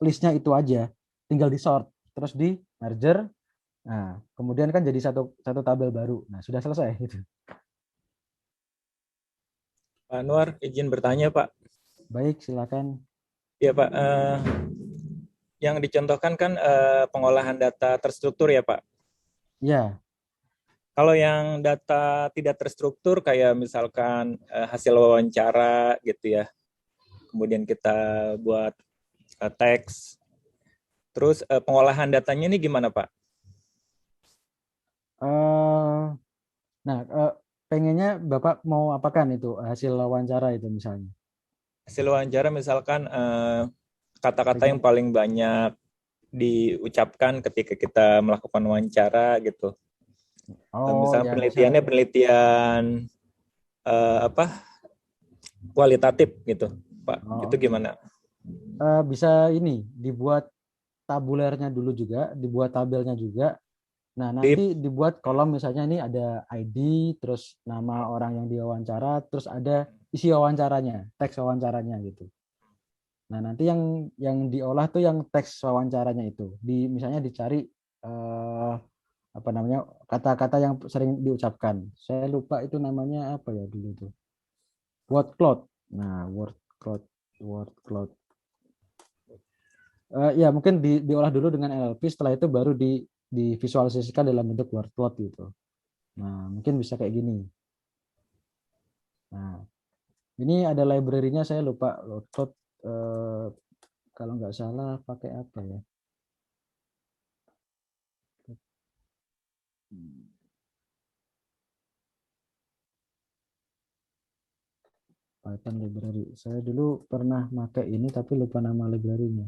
listnya itu aja, tinggal di sort, terus di merger. Nah, kemudian kan jadi satu tabel baru. Nah, sudah selesai gitu. Pak Anwar, izin bertanya, Pak. Baik, silakan. Ya, Pak. Yang dicontohkan kan pengolahan data terstruktur ya, Pak. Ya, Kalau yang data tidak terstruktur kayak misalkan hasil wawancara gitu ya, kemudian kita buat teks, terus pengolahan datanya ini gimana, Pak? nah, pengennya Bapak mau apakan itu hasil wawancara itu misalnya? Hasil wawancara misalkan kata-kata yang paling banyak diucapkan ketika kita melakukan wawancara gitu. Misalnya Ya penelitiannya bisa. penelitian kualitatif gitu, Pak. Itu Oke. gimana? Bisa ini dibuat tabulernya dulu juga, dibuat tabelnya juga. Nah, nanti dibuat kolom misalnya ini ada ID, terus nama orang yang diwawancara, terus ada isi wawancaranya, teks wawancaranya gitu. Nah, nanti yang diolah tuh yang teks wawancaranya itu. Misalnya dicari apa namanya kata-kata yang sering diucapkan. Saya lupa itu namanya apa ya dulu tuh. Word cloud. Nah, word cloud. Ya mungkin diolah dulu dengan NLP, setelah itu baru divisualisasikan dalam bentuk word cloud gitu. Nah, mungkin bisa kayak gini. Nah, ini ada library-nya, saya lupa word cloud, kalau nggak salah pakai apa ya? Python library. Saya dulu pernah pakai ini tapi lupa nama library-nya.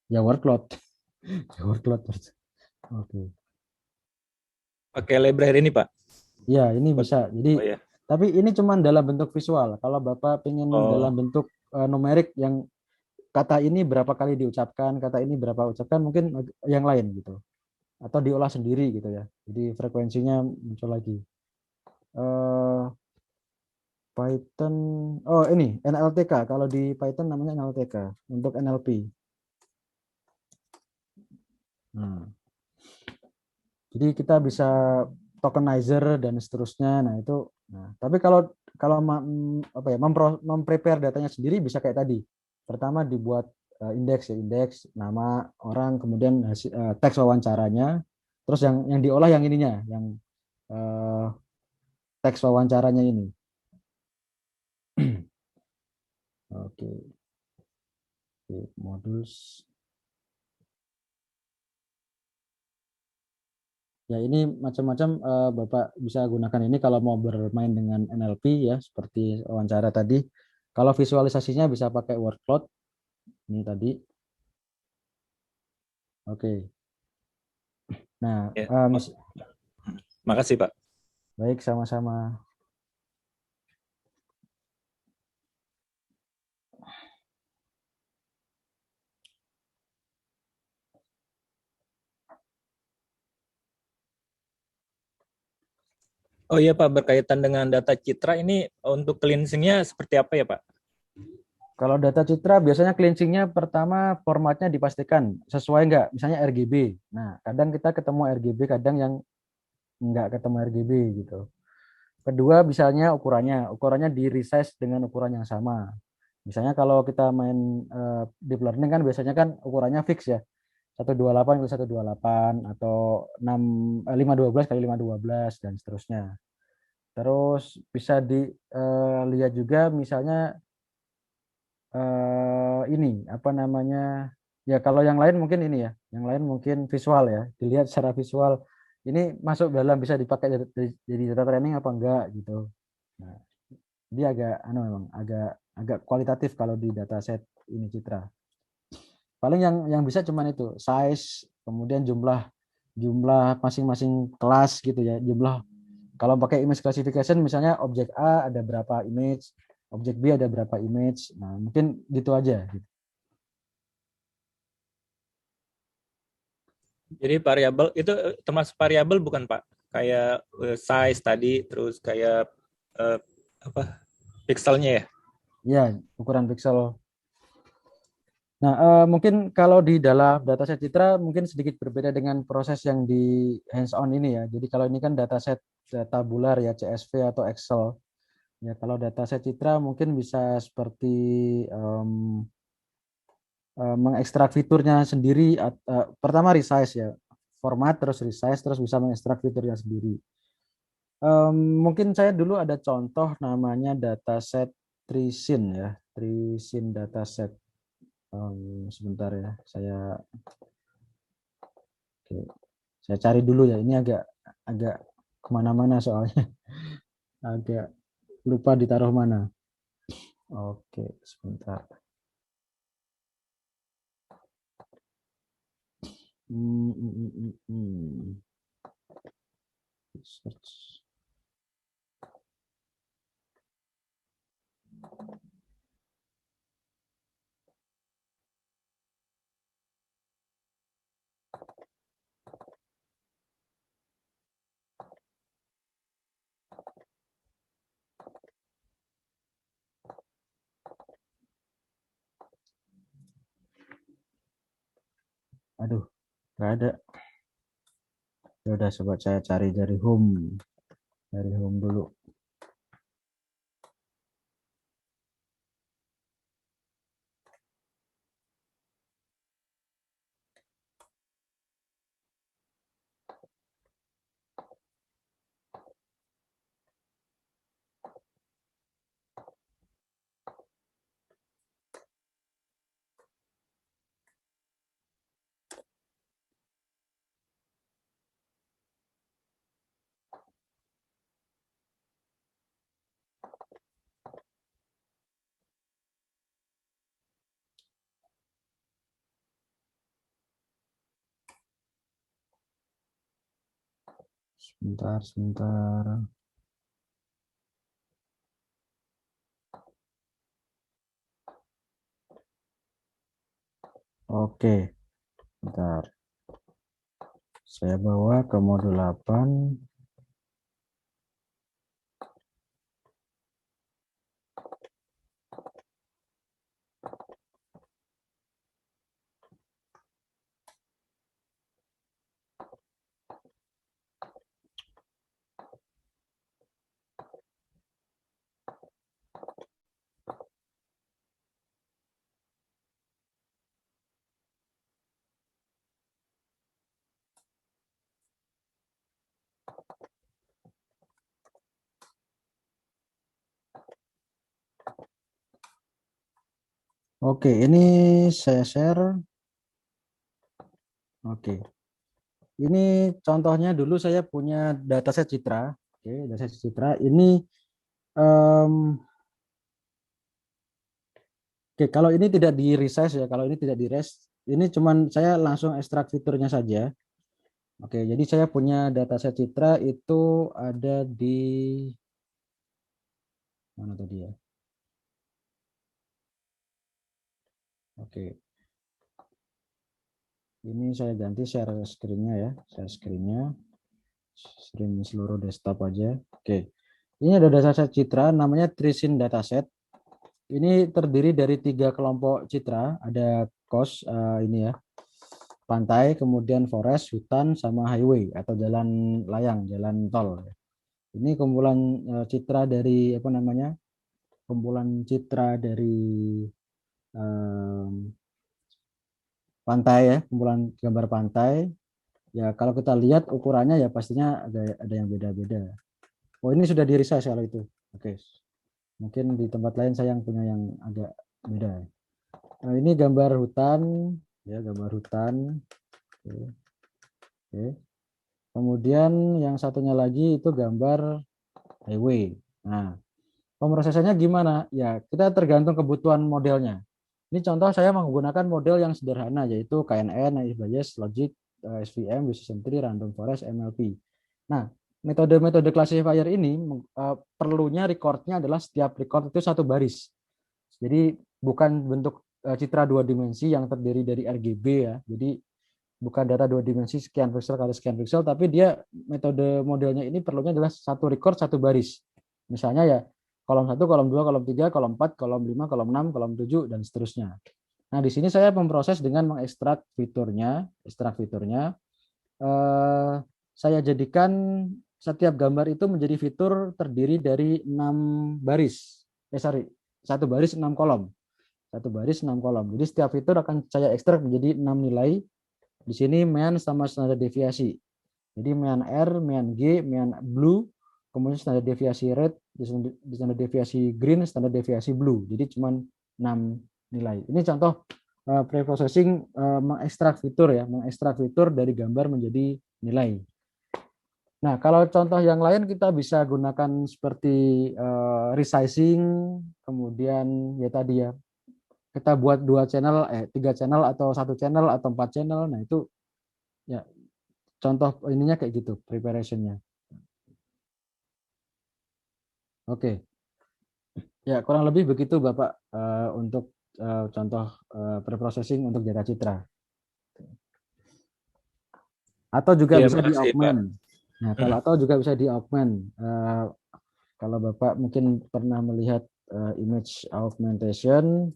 Ya word cloud. Ya word cloud. Oke. Pakai library ini, Pak? Ya, ini bisa. Jadi, ya. Tapi ini cuma dalam bentuk visual. Kalau Bapak ingin dalam bentuk numerik yang kata ini berapa kali diucapkan, kata ini berapa ucapkan, mungkin yang lain gitu. Atau diolah sendiri gitu ya. Jadi frekuensinya muncul lagi. Python, oh ini NLTK. Kalau di Python namanya NLTK untuk NLP. Nah, jadi kita bisa tokenizer dan seterusnya. Nah itu. Nah, tapi kalau apa ya memprepare datanya sendiri bisa kayak tadi. Pertama dibuat indeks nama orang, kemudian teks wawancaranya, terus yang diolah yang ininya, yang teks wawancaranya ini. Oke. Modus. Ya ini macam-macam Bapak bisa gunakan ini kalau mau bermain dengan NLP ya, seperti wawancara tadi. Kalau visualisasinya bisa pakai word cloud ini tadi. Oke. Nah, ya. Makasih, Pak. Baik, sama-sama. Oh iya, Pak, berkaitan dengan data citra ini untuk cleansing-nya seperti apa ya, Pak? Kalau data citra biasanya cleansingnya pertama formatnya dipastikan sesuai nggak, misalnya RGB. Nah, kadang kita ketemu RGB, kadang yang nggak ketemu RGB gitu. Kedua, misalnya ukurannya di resize dengan ukuran yang sama. Misalnya kalau kita main deep learning kan biasanya kan ukurannya fix ya. 128 kali 128 atau 512 kali 512 dan seterusnya. Terus bisa dilihat juga misalnya ini apa namanya, ya kalau yang lain mungkin ini ya, yang lain mungkin visual ya, dilihat secara visual ini masuk dalam bisa dipakai jadi data training apa enggak gitu. Nah, dia memang agak kualitatif kalau di dataset ini citra. Paling yang bisa cuman itu size, kemudian jumlah masing-masing kelas gitu ya, jumlah. Kalau pakai image classification misalnya objek A ada berapa image, objek B ada berapa image. Nah, mungkin gitu aja gitu. Jadi variabel itu termasuk variabel bukan, Pak? Kayak size tadi, terus kayak pixelnya ya? Ya, ukuran pixel. Nah, mungkin kalau di dalam dataset citra mungkin sedikit berbeda dengan proses yang di hands-on ini ya. Jadi kalau ini kan dataset tabular ya, CSV atau Excel. Ya, kalau dataset citra mungkin bisa seperti mengekstrak fiturnya sendiri. Pertama resize ya, format terus resize terus bisa mengekstrak fiturnya sendiri. Mungkin saya dulu ada contoh namanya dataset Trisin ya, Trisin dataset. Sebentar ya, oke, saya cari dulu ya. Ini agak agak kemana-mana soalnya, agak lupa ditaruh mana. Oke, sebentar. Search. Aduh, nggak ada. Ya udah, coba saya cari dari home dulu. Sebentar. Oke, bentar. Saya bawa ke modul 8. Oke, ini saya share. Oke. Ini contohnya dulu saya punya dataset citra. Oke, dataset citra ini oke, kalau ini tidak di resize ya, kalau ini tidak di resize, ini cuman saya langsung ekstrak fiturnya saja. Oke, jadi saya punya dataset citra itu ada di mana tadi ya? Oke, ini saya ganti share screen-nya ya, share screen-nya, screen seluruh desktop aja. Oke, ini ada dataset citra namanya Trisin dataset. Ini terdiri dari 3 kelompok citra, ada coast ini ya, pantai, kemudian forest, hutan, sama highway atau jalan layang, jalan tol. Ini kumpulan citra dari apa namanya? Kumpulan citra dari pantai ya, kumpulan gambar pantai. Ya kalau kita lihat ukurannya ya pastinya ada yang beda-beda. Oh ini sudah di resize kalau itu. Oke. Mungkin di tempat lain saya yang punya yang agak beda. Nah, ini gambar hutan ya, gambar hutan. Oke. Oke. Kemudian yang satunya lagi itu gambar highway. Nah, pemrosesannya gimana? Ya, kita tergantung kebutuhan modelnya. Ini contoh saya menggunakan model yang sederhana yaitu KNN, Naive Bayes, Logic, SVM, Decision Tree, Random Forest, MLP. Nah, metode-metode classifier ini perlunya recordnya adalah setiap record itu satu baris. Jadi bukan bentuk citra 2 dimensi yang terdiri dari RGB ya. Jadi bukan data 2 dimensi sekian pixel kali sekian pixel, tapi dia metode modelnya ini perlunya adalah satu record satu baris. Misalnya ya kolom 1, kolom 2, kolom 3, kolom 4, kolom 5, kolom 6, kolom 7 dan seterusnya. Nah, di sini saya memproses dengan mengekstrak fiturnya, saya jadikan setiap gambar itu menjadi fitur terdiri dari 6 baris. Satu baris 6 kolom. Satu baris 6 kolom. Jadi setiap fitur akan saya ekstrak menjadi 6 nilai. Di sini mean sama standar deviasi. Jadi mean R, mean G, mean blue, kemudian standar deviasi red, standar deviasi green, standar deviasi blue. Jadi cuma 6 nilai. Ini contoh preprocessing mengekstrak fitur ya, mengekstrak fitur dari gambar menjadi nilai. Nah, kalau contoh yang lain kita bisa gunakan seperti resizing, kemudian ya tadi ya, kita buat 3 channel atau 1 channel atau 4 channel. Nah, itu ya contoh ininya kayak gitu, preparationnya. Oke. Ya, kurang lebih begitu Bapak untuk contoh preprocessing untuk data citra. Atau juga Iya, bisa di makasih, Pak. augment. Nah, atau juga bisa di augment. Kalau Bapak mungkin pernah melihat image augmentation.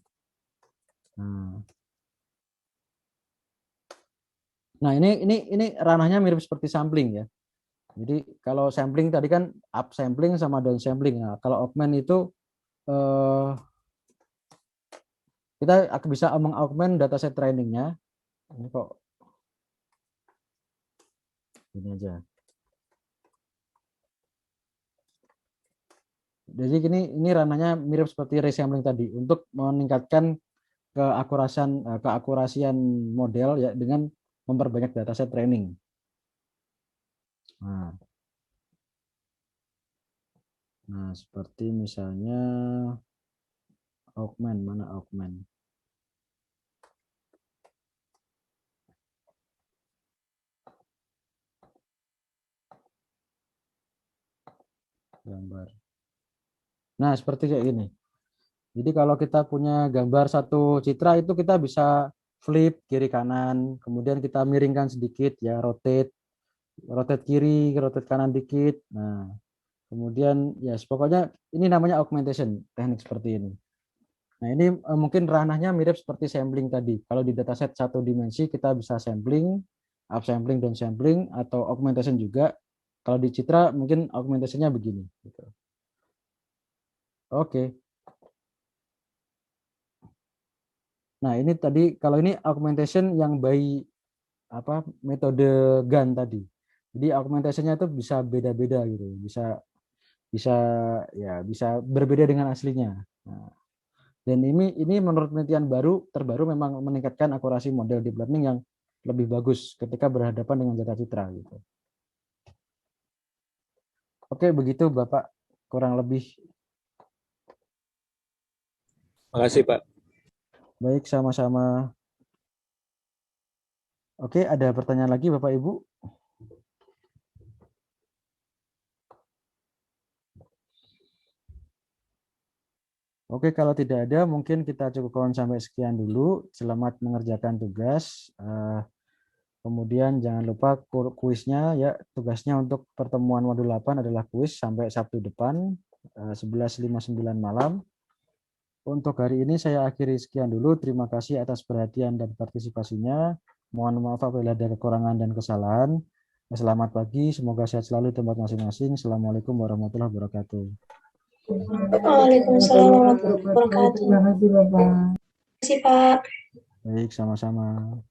Nah, ini ranahnya mirip seperti sampling ya. Jadi kalau sampling tadi kan up sampling sama down sampling. Nah, kalau augment itu kita bisa mengaugment dataset trainingnya. Ini kok ini aja. Jadi ini ranahnya mirip seperti resampling tadi untuk meningkatkan keakurasian model ya dengan memperbanyak dataset training. Nah, seperti misalnya augment, mana augment? Gambar. Nah, seperti kayak gini. Jadi kalau kita punya gambar satu citra itu kita bisa flip kiri kanan, kemudian kita miringkan sedikit ya, rotate kiri, rotate kanan dikit. Nah, kemudian ya pokoknya ini namanya augmentation, teknik seperti ini. Nah, ini mungkin ranahnya mirip seperti sampling tadi. Kalau di dataset satu dimensi kita bisa sampling, upsampling, downsampling, atau augmentation juga. Kalau di citra mungkin augmentation-nya begini. Gitu. Oke. Nah, ini tadi kalau ini augmentation yang by metode GAN tadi. Jadi augmentation-nya itu bisa beda-beda gitu. Bisa berbeda dengan aslinya. Nah, dan ini menurut penelitian terbaru memang meningkatkan akurasi model deep learning yang lebih bagus ketika berhadapan dengan data citra gitu. Oke, begitu Bapak kurang lebih. Makasih, Pak. Baik, sama-sama. Oke, ada pertanyaan lagi Bapak Ibu? Oke, kalau tidak ada mungkin kita cukupkan sampai sekian dulu. Selamat mengerjakan tugas. Kemudian jangan lupa kuisnya ya, tugasnya untuk pertemuan modul 8 adalah kuis sampai Sabtu depan 11.59 malam. Untuk hari ini saya akhiri sekian dulu. Terima kasih atas perhatian dan partisipasinya. Mohon maaf apabila ada kekurangan dan kesalahan. Selamat pagi, semoga sehat selalu di tempat masing-masing. Assalamualaikum warahmatullahi wabarakatuh. Waalaikumsalam warahmatullahi wabarakatuh. Terima kasih, Bapak. Terima kasih, Pak. Baik, sama-sama.